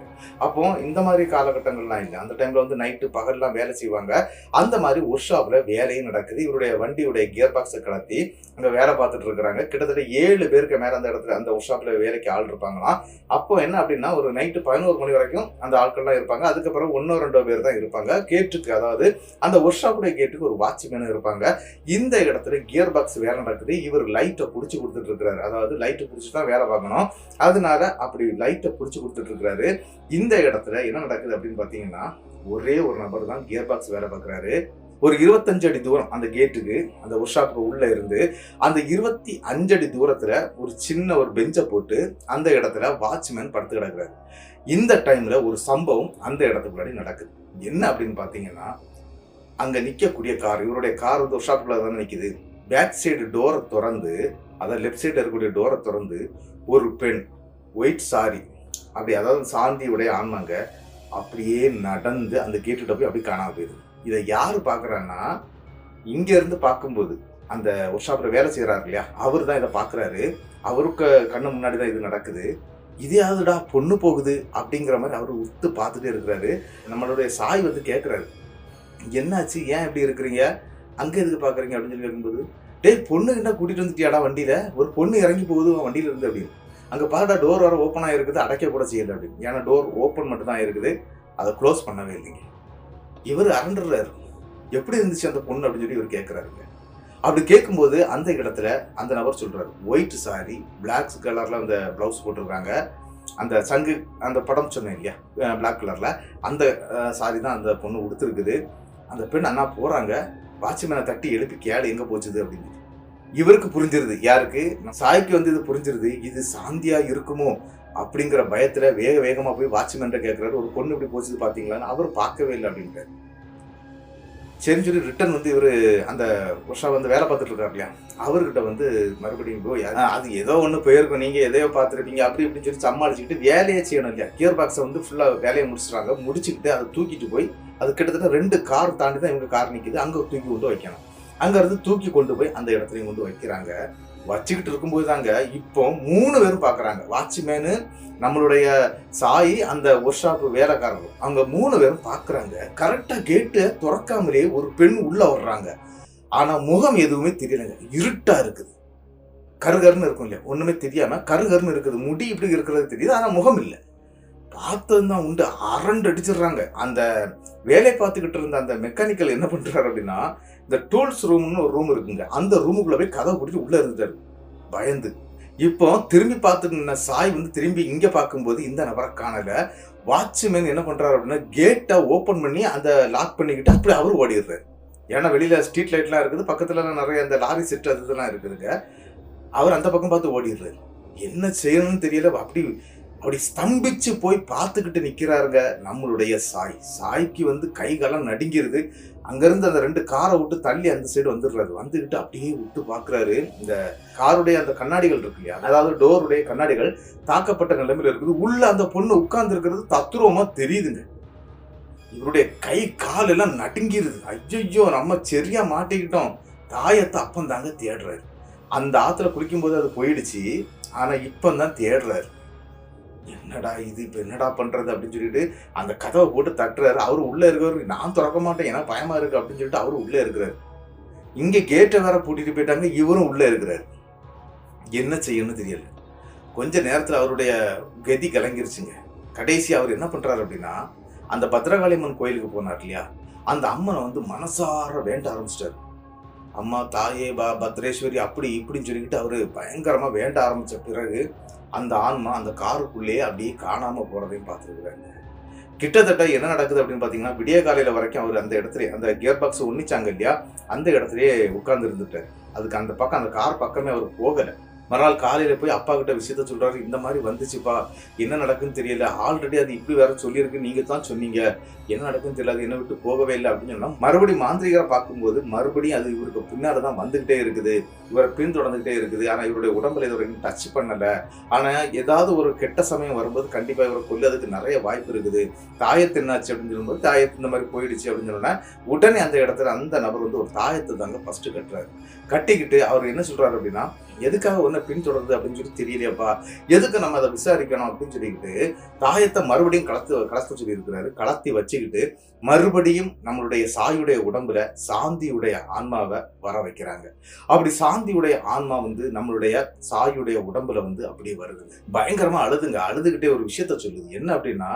அப்போ இந்த மாதிரி காலகட்டங்கள்லாம் இல்லை, அந்த டைமில் வந்து நைட்டு பகல்லாம் வேலை செய்வாங்க. அந்த மாதிரி ஒர்க் ஷாப்பில் வேலையும் நடக்குது. இவருடைய வண்டியுடைய கியர் பாக்ஸை கலத்தி அங்கே வேலை பார்த்துட்டு இருக்கிறாங்க. கிட்டத்தட்ட 7 பேருக்கு மேலே அந்த இடத்துல அந்த ஒர்க் ஷாப்பில் வேலைக்கு ஆள் இருப்பாங்களாம். அப்போ என்ன அப்படின்னா, ஒரு நைட்டு 11 மணி வரைக்கும் அந்த ஆட்கள்லாம் இருப்பாங்க. அதுக்கப்புறம் 1-2 பேர் தான் இருப்பாங்க கேட்டுக்கு. அதாவது அந்த ஒர்க் ஷாப்புடைய கேட்டுக்கு ஒரு வாட்ச்மேனும் இருப்பாங்க. இந்த இடத்துல கியர் பாக்ஸ் வேலை நடக்குது. இவர் லைட்டை பிடிச்சி கொடுத்துட்டு இருக்கிறாரு. அதாவது லைட்டை பிடிச்சி தான் வேலை பார்க்கணும், அதனால அப்படி லைட்டை பிடிச்சி கொடுத்துட்டு இருக்கிறாரு. இந்த இடத்துல என்ன நடக்குது அப்படின்னு பாத்தீங்கன்னா, ஒரே ஒரு நபர் தான் கியர் பாக்ஸ் வேலை பார்க்கிறாரு. ஒரு 25 அடி தூரம் அந்த கேட்டுக்கு, அந்த ஒர்க் ஷாப்புக்கு உள்ள இருந்து அந்த 25 அடி தூரத்துல ஒரு சின்ன ஒரு பெஞ்சை போட்டு அந்த இடத்துல வாட்ச்மேன் படுத்து கிடக்குறாரு. இந்த டைம்ல ஒரு சம்பவம் அந்த இடத்துக்குள்ளாடி நடக்குது. என்ன அப்படின்னு பாத்தீங்கன்னா, அங்க நிக்கக்கூடிய கார், இவருடைய கார் வந்து ஒர்க் ஷாப்புக்குள்ள தானே நிக்குது. பேக் சைடு டோரை திறந்து, அதாவது லெஃப்ட் சைடு இருக்கக்கூடிய டோரை திறந்து ஒரு பெண் ஒயிட் சாரி, அப்படி அதாவது சாந்தியுடைய ஆன்மாங்க அப்படியே நடந்து அந்த கேட்டுட்ட போய் அப்படி காணாம போயிடுது. இதை யாரு பாக்குறான்னா, இங்க இருந்து பார்க்கும்போது அந்த ஒர்க் ஷாப்ல வேலை செய்யறாரு இல்லையா, அவர் தான் இதை பாக்குறாரு. அவருக்கு கண்ணு முன்னாடி தான் இது நடக்குது. இதையாவதுடா பொண்ணு போகுது அப்படிங்கிற மாதிரி அவரு உத்து பார்த்துட்டே இருக்கிறாரு. நம்மளுடைய சாய் வந்து கேட்கிறாரு, என்னாச்சு, ஏன் இப்படி இருக்கிறீங்க, அங்க எதுக்கு பாக்குறீங்க அப்படின்னு சொல்லி கேட்கும்போது, டேய் பொண்ணு என்ன கூட்டிட்டு வந்துட்டியாடா வண்டியில, ஒரு பொண்ணு இறங்கி போகுது வண்டியில இருந்து அப்படின்னு. அங்க பாருடா டோர் வர ஓப்பன் ஆயிருக்குது, அடைக்க கூட செய்யல அப்படின்னு. ஏன்னா டோர் ஓப்பன் மட்டும் தான் இருக்குது, அதை க்ளோஸ் பண்ணவே இல்லைங்க. இவர் அரண்டுறாரு, எப்படி இருந்துச்சு அந்த பொண்ணு அப்படின்னு சொல்லி இவர் கேட்கிறாருங்க. அப்படி கேட்கும்போது அந்த இடத்துல அந்த நபர் சொல்றாரு, ஒயிட் சாரி, பிளாக் கலர்ல அந்த பிளவுஸ் போட்டிருக்காங்க, அந்த சங்கு அந்த படம் சொன்னேன் இல்லையா பிளாக் கலர்ல, அந்த சாரி தான் அந்த பொண்ணு உடுத்திருக்குது. அந்த பெண் அண்ணா போறாங்க, வாட்ச்மேனை தட்டி எழுப்பி கேளு எங்க போச்சுது அப்படின்னு. இவருக்கு புரிஞ்சிருது, யாருக்கு, சாய்க்கு வந்து இது புரிஞ்சிருது, இது சாந்தியா இருக்குமோ அப்படிங்கிற பயத்துல வேகமா போய் வாட்ச்மேன் கேட்கிறாரு, ஒரு பொண்ணு இப்படி போச்சுது பாத்தீங்களான்னு. அவர் பார்க்கவே இல்லை அப்படின்றாரு. சரின்னு சொல்லி ரிட்டர்ன் வந்து இவரு அந்த வருஷம் வந்து வேலை பார்த்துட்டு இருக்காரு இல்லையா, அவர்கிட்ட வந்து மறுபடியும் போய் அது ஏதோ ஒன்று போயிருக்கும், நீங்க எதையோ பார்த்துருப்பீங்க அப்படி இப்படின்னு சொல்லி சமாளிச்சுக்கிட்டு வேலையை செய்யணும் இல்லையா. கியர் பாக்ஸை வந்து ஃபுல்லா வேலையை முடிச்சுட்டாங்க. முடிச்சுக்கிட்டு அதை தூக்கிட்டு போய், அது கிட்டத்தட்ட 2 கார் தாண்டி தான் இவங்க கார் நிற்குது, அங்கே தூக்கி கொண்டு வைக்கணும். அங்க இருந்து தூக்கி கொண்டு போய் அந்த இடத்துலையும் கொண்டு வைக்கிறாங்க. வச்சுக்கிட்டு இருக்கும்போது தாங்க இப்போ 3 பேரும் பாக்குறாங்க, வாட்ச்மேனு, நம்மளுடைய சாய், அந்த ஒர்க் ஷாப் வேலைக்காரர்கள், அவங்க 3 பேரும் பாக்குறாங்க. கரெக்டா கேட்டு திறக்காமலே ஒரு பெண் உள்ள வர்றாங்க. ஆனா முகம் எதுவுமே தெரியலங்க, இருட்டா இருக்குது, கருகருன்னு இருக்கும் இல்லையா, ஒண்ணுமே தெரியாம கருகருன்னு இருக்குது, முடி இப்படி இருக்கிறது தெரியுது, ஆனா முகம் இல்லை. பார்த்ததுதான் உண்டு, அரண்டு அடிச்சிடுறாங்க. அந்த வேலை பார்த்துக்கிட்டு இருந்த அந்த மெக்கானிக்கல் என்ன பண்றாரு அப்படின்னா, இந்த டூல்ஸ் ரூம்னு ஒரு ரூம் இருக்குங்க, அந்த ரூமுக்குள்ள போய் கதவை போட்டு உள்ள இருந்துட்டாரு பயந்து. இப்போ திரும்பி பார்த்துட்டு சாய் வந்து திரும்பி இங்க பார்க்கும்போது இந்த நபரை காணல. வாட்ச்மேன் என்ன பண்றாரு அப்படின்னா, கேட்டை ஓபன் பண்ணி அந்த லாக் பண்ணிக்கிட்டு அப்படி அவரு ஓடிடுறாரு. ஏன்னா வெளியில ஸ்ட்ரீட் லைட்லாம் இருக்குது, பக்கத்துல நிறைய அந்த லாரி செட் அது இதெல்லாம் இருக்குதுங்க. அவர் அந்த பக்கம் பார்த்து ஓடிடுறாரு. என்ன செய்யணும்னு தெரியல. அப்படி ஸ்தம்பிச்சு போய் பார்த்துக்கிட்டு நிக்கிறாருங்க நம்மளுடைய சாய். சாய்க்கு வந்து கை காலம் நடுங்கிருது. அங்கிருந்து அந்த 2 காரை விட்டு தள்ளி அந்த சைடு வந்துடுறாரு. வந்துகிட்டு அப்படியே விட்டு பாக்குறாரு. இந்த காருடைய அந்த கண்ணாடிகள் இருக்கு இல்லையா, அதாவது டோருடைய கண்ணாடிகள் தாக்கப்பட்ட நிலைமையில இருக்குது. உள்ள அந்த பொண்ணு உட்கார்ந்து இருக்கிறது தத்துருவமா தெரியுதுங்க. இவருடைய கை கால் எல்லாம் நடுங்கிருது. ஐயோ நம்ம சரியா மாட்டிக்கிட்டோம். தாயத்தை அப்பந்தாங்க தேடுறாரு. அந்த ஆத்துல குளிக்கும் போது அது போயிடுச்சு, ஆனா இப்பந்தான் தேடுறாரு. என்னடா இது, இப்ப என்னடா பண்றது அப்படின்னு சொல்லிட்டு அந்த கதவை போட்டு தட்டுறாரு. அவரு உள்ள இருக்கிறவரு, நான் திறக்க மாட்டேன் ஏன்னா பயமா இருக்கு அப்படின்னு சொல்லிட்டு அவரு உள்ள இருக்கிறாரு. இங்க கேட்டை வேற பூட்டிட்டு போயிட்டாங்க, இவரும் உள்ள இருக்கிறாரு. என்ன செய்யணும்னு தெரியல. கொஞ்ச நேரத்துல அவருடைய கதி கலங்கிருச்சுங்க. கடைசி அவர் என்ன பண்றாரு அப்படின்னா, அந்த பத்ரகாளியம்மன் கோயிலுக்கு போனார் இல்லையா, அந்த அம்மனை வந்து மனசார வேண்ட ஆரம்பிச்சிட்டாரு. அம்மா தாயே பத்ரேஸ்வரி அப்படி இப்படின்னு சொல்லிக்கிட்டு அவரு பயங்கரமா வேண்ட ஆரம்பிச்ச பிறகு அந்த ஆன்மா அந்த காருக்குள்ளேயே அப்படியே காணாம போறதையும் பார்த்துருக்குறாங்க. கிட்டத்தட்ட என்ன நடக்குது அப்படின்னு பாத்தீங்கன்னா, விடிய காலையில வரைக்கும் அவர் அந்த இடத்துல அந்த கியர் பாக்ஸ் ஒன்னிச்சாங்க இல்லையா, அந்த இடத்துலயே உட்கார்ந்து இருந்துட்டாரு. அதுக்கு அந்த பக்கம் அந்த கார் பக்கமே அவர் போகல. மறுநாள் காலையில போய் அப்பா கிட்ட விஷயத்த சொல்றாரு, இந்த மாதிரி வந்துச்சுப்பா, என்ன நடக்குன்னு தெரியல, ஆல்ரெடி அது இப்படி வேற சொல்லியிருக்கு, நீங்க தான் சொன்னீங்க, என்ன நடக்குன்னு தெரியல, என்ன விட்டு போகவே இல்லை அப்படின்னு சொன்னா, மறுபடியும் மாந்திரிகரை பார்க்கும்போது மறுபடியும் அது இவருக்கு பின்னாடிதான் வந்துகிட்டே இருக்குது, இவரை பின்தொடர்ந்துகிட்டே இருக்குது. ஆனா இவருடைய உடம்புல இவரை டச் பண்ணல. ஆனா ஏதாவது ஒரு கெட்ட சமயம் வரும்போது கண்டிப்பா இவரை கொல்லதுக்கு நிறைய வாய்ப்பு இருக்குது. தாயத்து என்னாச்சு அப்படின்னு சொல்லும்போது, தாயத்து இந்த மாதிரி போயிடுச்சு அப்படின்னு சொன்னா, உடனே அந்த இடத்துல அந்த நபர் வந்து ஒரு தாயத்தை தாங்க ஃபர்ஸ்ட் கட்டுறாரு. கட்டிக்கிட்டு அவர் என்ன சொல்றாரு அப்படின்னா, எதுக்காக ஒன்ன பின்தொடருது அப்படின்னு சொல்லி தெரியலையாப்பா, எதுக்கு நம்ம அதை விசாரிக்கணும் அப்படின்னு சொல்லிக்கிட்டு தாயத்தை மறுபடியும் கலத்த சொல்லி இருக்கிறாரு. கலத்தி வச்சுக்கிட்டு மறுபடியும் நம்மளுடைய சாயுடைய உடம்புல சாந்தியுடைய ஆன்மாவை வர வைக்கிறாங்க. அப்படி சாந்தியுடைய ஆன்மா வந்து நம்மளுடைய சாயுடைய உடம்புல வந்து அப்படியே வருது. பயங்கரமா அழுதுங்க. அழுதுகிட்டே ஒரு விஷயத்த சொல்லுது. என்ன அப்படின்னா,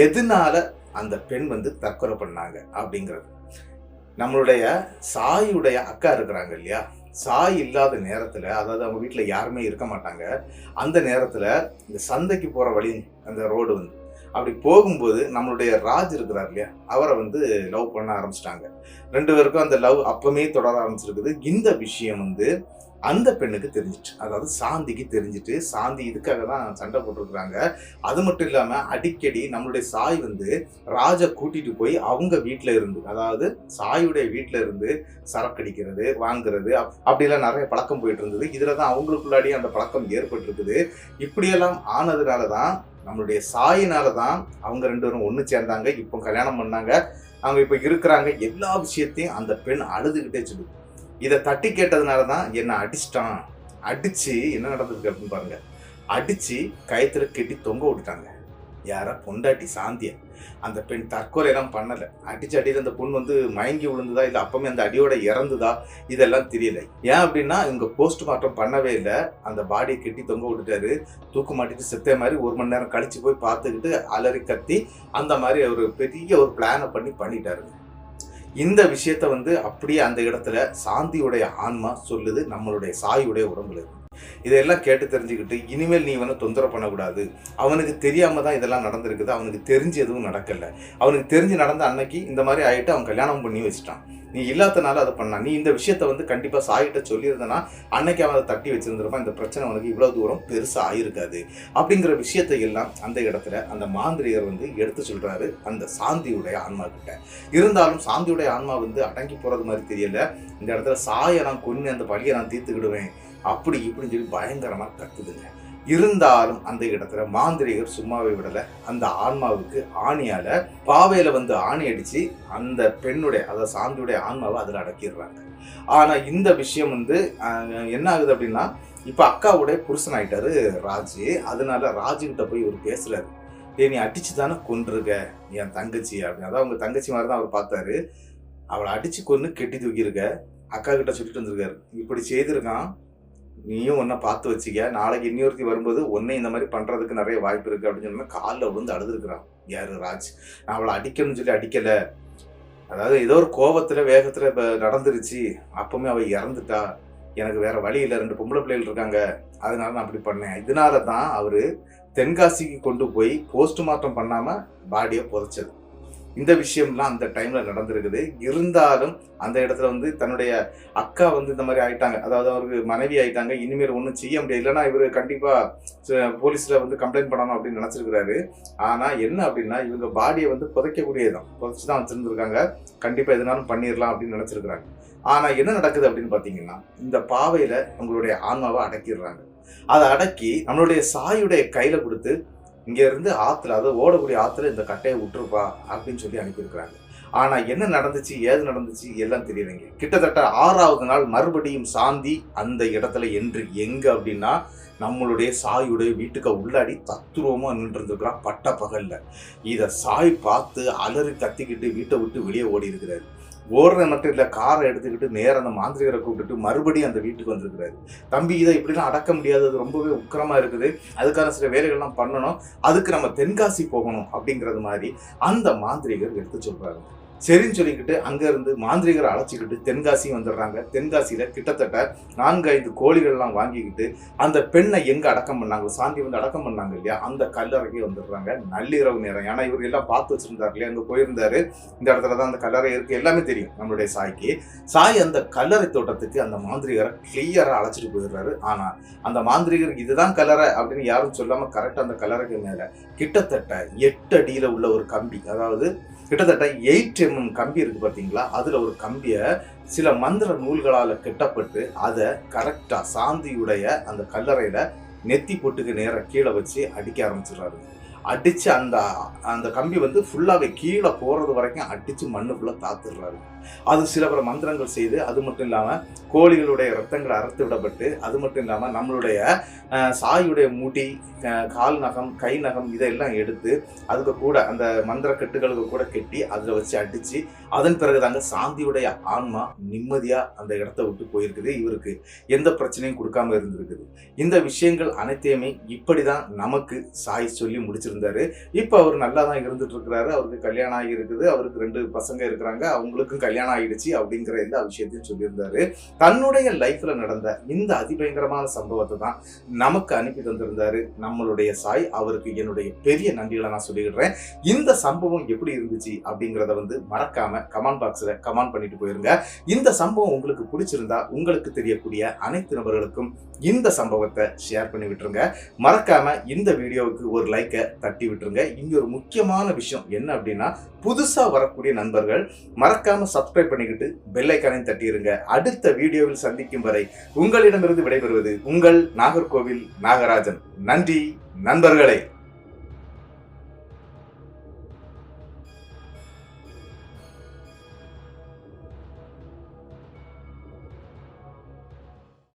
எதனால அந்த பெண் வந்து தற்கொலை பண்ணாங்க அப்படிங்கிறது. நம்மளுடைய சாயுடைய அக்கா இருக்கிறாங்க இல்லையா, சாய் இல்லாத நேரத்துல, அதாவது அவங்க வீட்டுல யாருமே இருக்க மாட்டாங்க, அந்த நேரத்துல இந்த சந்தைக்கு போற வழி அந்த ரோடு வந்து அப்படி போகும்போது நம்மளுடைய ராஜ் இருக்கிறார் இல்லையா, அவரை வந்து லவ் பண்ண ஆரம்பிச்சிட்டாங்க. 2 பேருக்கும் அந்த லவ் அப்பமே தொடர ஆரம்பிச்சிருக்குது. இந்த விஷயம் வந்து அந்த பெண்ணுக்கு தெரிஞ்சிட்டு, அதாவது சாந்திக்கு தெரிஞ்சிட்டு, சாந்தி இதுக்காக தான் சண்டை போட்டுருக்குறாங்க. அது மட்டும் இல்லாம அடிக்கடி நம்மளுடைய சாய் வந்து ராஜை கூட்டிட்டு போய் அவங்க வீட்டுல இருந்து, அதாவது சாயுடைய வீட்டுல இருந்து சரக்கடிக்கிறது, வாங்குறது, அப்படியெல்லாம் நிறைய பழக்கம் போயிட்டு இருந்தது. இதுலதான் அவங்களுக்குள்ளாடியே அந்த பழக்கம் ஏற்பட்டிருக்குது. இப்படியெல்லாம் ஆனதுனாலதான் நம்மளுடைய சாயினால தான் அவங்க 2 பேரும் ஒன்று சேர்ந்தாங்க, இப்போ கல்யாணம் பண்ணாங்க, அவங்க இப்போ இருக்கிறாங்க. எல்லா விஷயத்தையும் அந்த பெண் அழுதுகிட்டே சொல்லுது. இதை தட்டி கேட்டதுனால தான் என்ன அடிச்சிட்டான். அடிச்சு என்ன நடந்திருக்கு அப்படின்னு பாருங்க. அடிச்சு கயத்துல கட்டி தொங்க விட்டுட்டாங்க. யார? பொண்டாட்டி சாந்திய. அந்த பெண் தற்கொலையெல்லாம் பண்ணல. அடிச்சு அடியில் அந்த பொண்ணு வந்து மயங்கி விழுந்ததா இல்லை அப்பவுமே அந்த அடியோட இறந்துதா இதெல்லாம் தெரியல. ஏன் அப்படின்னா இவங்க போஸ்ட்மார்ட்டம் பண்ணவே இல்லை. அந்த பாடியை கட்டி தொங்க விட்டுட்டாரு. தூக்கு மாட்டிட்டு செத்த மாதிரி 1 மணி நேரம் கழிச்சு போய் பார்த்துக்கிட்டு அலறி கத்தி அந்த மாதிரி ஒரு பெரிய ஒரு பிளானை பண்ணிட்டாருங்க. இந்த விஷயத்த வந்து அப்படியே அந்த இடத்துல சாந்தியுடைய ஆன்மா சொல்லுது, நம்மளுடைய சாயுடைய உடம்புல. இதெல்லாம் கேட்டு தெரிஞ்சுக்கிட்டு இனிமேல் நீ வந்து தொந்தரவு பண்ணக்கூடாது. அவனுக்கு தெரியாம தான் இதெல்லாம் நடந்திருக்குது, அவனுக்கு தெரிஞ்சு எதுவும் நடக்கல. அவனுக்கு தெரிஞ்சு நடந்த அன்னைக்கு இந்த மாதிரி ஆகிட்டு அவன் கல்யாணம் பண்ணி வச்சுட்டான். நீ இல்லாதனால அதை பண்ணான். நீ இந்த விஷயத்த வந்து கண்டிப்பாக சாயிட்ட சொல்லியிருந்தனா அன்னைக்கு அவன் அதை தட்டி வச்சிருந்திருப்பான். இந்த பிரச்சனை அவனுக்கு இவ்வளோ தூரம் பெருசாக ஆயிருக்காது அப்படிங்கிற விஷயத்தை எல்லாம் அந்த இடத்துல அந்த மாந்திரிகர் வந்து எடுத்து சொல்றாரு அந்த சாந்தியுடைய ஆன்மா கிட்ட. இருந்தாலும் சாந்தியுடைய ஆன்மா வந்து அடங்கி போறது மாதிரி தெரியல. இந்த இடத்துல சாயை நான் கொன்னு அந்த பழியை நான் தீர்த்துக்கிடுவேன் அப்படி இப்படின்னு சொல்லி பயங்கரமா கத்துதுங்க. இருந்தாலும் அந்த இடத்துல மாந்திரிகர் சும்மாவே விடல. அந்த ஆன்மாவுக்கு ஆணியால பாவையில வந்து ஆணி அடிச்சு அந்த பெண்ணுடைய அதாவது சாந்தியுடைய ஆன்மாவை அதில் அடக்கிடுறாங்க. ஆனா இந்த விஷயம் வந்து என்ன ஆகுது அப்படின்னா இப்ப அக்காவுடைய புருஷன் ஆயிட்டாரு ராஜு. அதனால ராஜு கிட்ட போய் இவர் பேசுறாரு. நீ அடிச்சு தானே கொன்றுருக்க என் தங்கச்சி அப்படின்னு. அதான் அவங்க தங்கச்சி மாதிரி தான் அவர் பார்த்தாரு. அவளை அடிச்சு கொன்னு கெட்டி தூக்கியிருக்க. அக்கா கிட்ட சொல்லிட்டு வந்திருக்காரு, இப்படி செய்திருக்கான், நீயும் ஒன்றை பார்த்து வச்சுக்க, நாளைக்கு இன்னொருத்தி வரும்போது ஒன்னே இந்த மாதிரி பண்ணுறதுக்கு நிறைய வாய்ப்பு இருக்குது அப்படின்னு சொன்னா காலில் விழுந்து அழுதுருக்குறான். யாரு? ராஜ். நான் அவளை அடிக்கணும்னு சொல்லி அடிக்கலை, அதாவது ஏதோ ஒரு கோபத்தில் வேகத்தில் இப்போ நடந்துருச்சு, அப்பவுமே அவள் இறந்துட்டா, எனக்கு வேற வழி இல்லை, 2 பொம்பளை பிள்ளைகள் இருக்காங்க, அதனால நான் அப்படி பண்ணேன். இதனால தான் அவர் தென்காசிக்கு கொண்டு போய் போஸ்ட்மார்ட்டம் பண்ணாமல் பாடியை புதைச்சது. இந்த விஷயம்லாம் அந்த டைம்ல நடந்திருக்குது. இருந்தாலும் அந்த இடத்துல வந்து தன்னுடைய அக்கா வந்து இந்த மாதிரி ஆயிட்டாங்க, அதாவது அவருக்கு மனைவி ஆயிட்டாங்க, இனிமேல் ஒன்றும் செய்ய முடியாது, இல்லைன்னா இவர் கண்டிப்பா போலீஸ்ல வந்து கம்ப்ளைண்ட் பண்ணணும் அப்படின்னு நினைச்சிருக்கிறாரு. ஆனா என்ன அப்படின்னா இவங்க பாடியை வந்து புதைக்கக்கூடியதான், புதைச்சுதான் வச்சிருந்துருக்காங்க, கண்டிப்பா எதுனாலும் பண்ணிடலாம் அப்படின்னு நினைச்சிருக்கிறாங்க. ஆனா என்ன நடக்குது அப்படின்னு பாத்தீங்கன்னா இந்த பாவையில உங்களுடைய ஆன்மாவை அடக்கிடுறாங்க. அதை அடக்கி நம்மளுடைய சாயுடைய கையில கொடுத்து இங்க இருந்து ஆத்துல, அதாவது ஓடக்கூடிய ஆத்துல இந்த கட்டையை விட்டுருப்பா அப்படின்னு சொல்லி அனுப்பியிருக்கிறாங்க. ஆனா என்ன நடந்துச்சு ஏது நடந்துச்சு எல்லாம் தெரியலைங்க. கிட்டத்தட்ட 6வது நாள் மறுபடியும் சாந்தி அந்த இடத்துல எங்க அப்படின்னா நம்மளுடைய சாயுடைய வீட்டுக்கு உள்ளாடி தத்துருவமா நின்று இருந்திருக்கிறான் பட்ட பகல்ல. இத சாய் பார்த்து அலறி கத்திக்கிட்டு வீட்டை விட்டு வெளியே ஓடி இருக்கிறாரு. ஓடுறது மட்டும் இல்லை, காரை எடுத்துக்கிட்டு நேரம் அந்த மாந்திரிகரை கூப்பிட்டுட்டு மறுபடியும் அந்த வீட்டுக்கு வந்திருக்கிறாரு. தம்பி இதை இப்படிலாம் அடக்க முடியாது, அது ரொம்பவே உக்கிரமா இருக்குது, அதுக்கான சில வேலைகள்லாம் பண்ணணும், அதுக்கு நம்ம தென்காசி போகணும் அப்படிங்கிறது மாதிரி அந்த மாந்திரிகர் எடுத்து சொல்றாரு. சரின்னு சொல்லிக்கிட்டு அங்க இருந்து மாந்திரிகரை அழைச்சிக்கிட்டு தென்காசி வந்துடுறாங்க. தென்காசியில கிட்டத்தட்ட 4-5 கோழிகள்லாம் வாங்கிக்கிட்டு அந்த பெண்ணை எங்க அடக்கம் பண்ணாங்க, சாந்தி வந்து அடக்கம் பண்ணாங்க இல்லையா, அந்த கல்லறைக்கே வந்துடுறாங்க. நள்ளிரவு நேரம். ஏன்னா இவர் எல்லாம் பார்த்து வச்சிருந்தாரு இல்லையா, அங்க போயிருந்தாரு, இந்த இடத்துலதான் அந்த கல்லறை இருக்கு, எல்லாமே தெரியும் நம்மளுடைய சாய்க்கு. சாய் அந்த கல்லறை தோட்டத்துக்கு அந்த மாந்திரிகரை கிளியரா அழைச்சிட்டு போயிடுறாரு. ஆனா அந்த மாந்திரிகருக்கு இதுதான் கல்லறை அப்படின்னு யாரும் சொல்லாம கரெக்டா அந்த கல்லறைக்கு மேல கிட்டத்தட்ட 8 அடியில உள்ள ஒரு கம்பி, அதாவது கிட்டத்தட்ட 8 mm கம்பி இருக்கு பார்த்தீங்களா, அதுல ஒரு கம்பியை சில மந்திர நூல்களால கெட்டப்பட்டு அதை கரெக்டா சாந்தியுடைய அந்த கல்லறையில நெத்தி போட்டுக்கு நேர கீழே வச்சு அடிக்க ஆரம்பிச்சிடுறாரு. அடிச்சு அந்த கம்பி வந்து ஃபுல்லாவே கீழே போறது வரைக்கும் அடிச்சு மண்ணுக்குள்ள தாத்துடுறாரு. அது சில பல மந்திரங்கள் செய்து, அது மட்டும் இல்லாம கோழிகளுடைய ரத்தங்கள் அறுத்து விடப்பட்டு, அது மட்டும் இல்லாம நம்மளுடைய சாயுடைய முடி, கால் நகம், கை நகம் இதெல்லாம் எடுத்து அதுக்கு கூட அந்த மந்திர கட்டுகளுக்கு கூட கெட்டி அதில் வச்சு அடிச்சு, அதன் பிறகுதாங்க சாந்தியுடைய ஆன்மா நிம்மதியா அந்த இடத்த விட்டு போயிருக்குது. இவருக்கு எந்த பிரச்சனையும் கொடுக்காம இருந்திருக்குது. இந்த விஷயங்கள் அனைத்தையுமே இப்படிதான் நமக்கு சாய் சொல்லி முடிச்சிருந்தாரு. இப்ப அவர் நல்லா தான் இருந்துட்டு இருக்கிறாரு. அவருக்கு கல்யாணம் ஆகி இருக்குது, அவருக்கு 2 பசங்க இருக்கிறாங்க, அவங்களுக்கும் கல்யாணம் ஆகிடுச்சு அப்படிங்கிற எல்லா விஷயத்தையும் சொல்லியிருந்தாரு. தன்னுடைய லைஃப்ல நடந்த இந்த அதிபயங்கரமான சம்பவத்தை தான் நமக்கு அனுப்பி தந்திருந்தாரு நம்மளுடைய சாய். அவருக்கு என்னுடைய பெரிய நன்றிகளை நான் சொல்லிடுறேன். இந்த சம்பவம் எப்படி இருந்துச்சு அப்படிங்கிறத வந்து மறக்காம கமெண்ட் பாக்ஸ்ல கமெண்ட் பண்ணிட்டு போயிருங்க. இந்த சம்பவம் உங்களுக்கு பிடிச்சிருந்தா உங்களுக்கு தெரியக்கூடிய அனைத்து நபர்களுக்கும் இந்த சம்பவத்தை ஷேர் பண்ணி விட்டுருங்க. மறக்காம இந்த வீடியோவுக்கு ஒரு லைக்கை தட்டி விட்டுருங்க. இங்க ஒரு முக்கியமான விஷயம் என்ன அப்படின்னா, புதுசா வரக்கூடிய நண்பர்கள் மறக்காம சப்ஸ்கிரைப் பண்ணிக்கிட்டு பெல் ஐகானையும் தட்டிடுங்க. அடுத்த வீடியோவில் சந்திக்கும் வரை உங்களிடமிருந்து விடைபெறுவது உங்கள் நாகர்கோவில் நாகராஜன். நன்றி நண்பர்களே.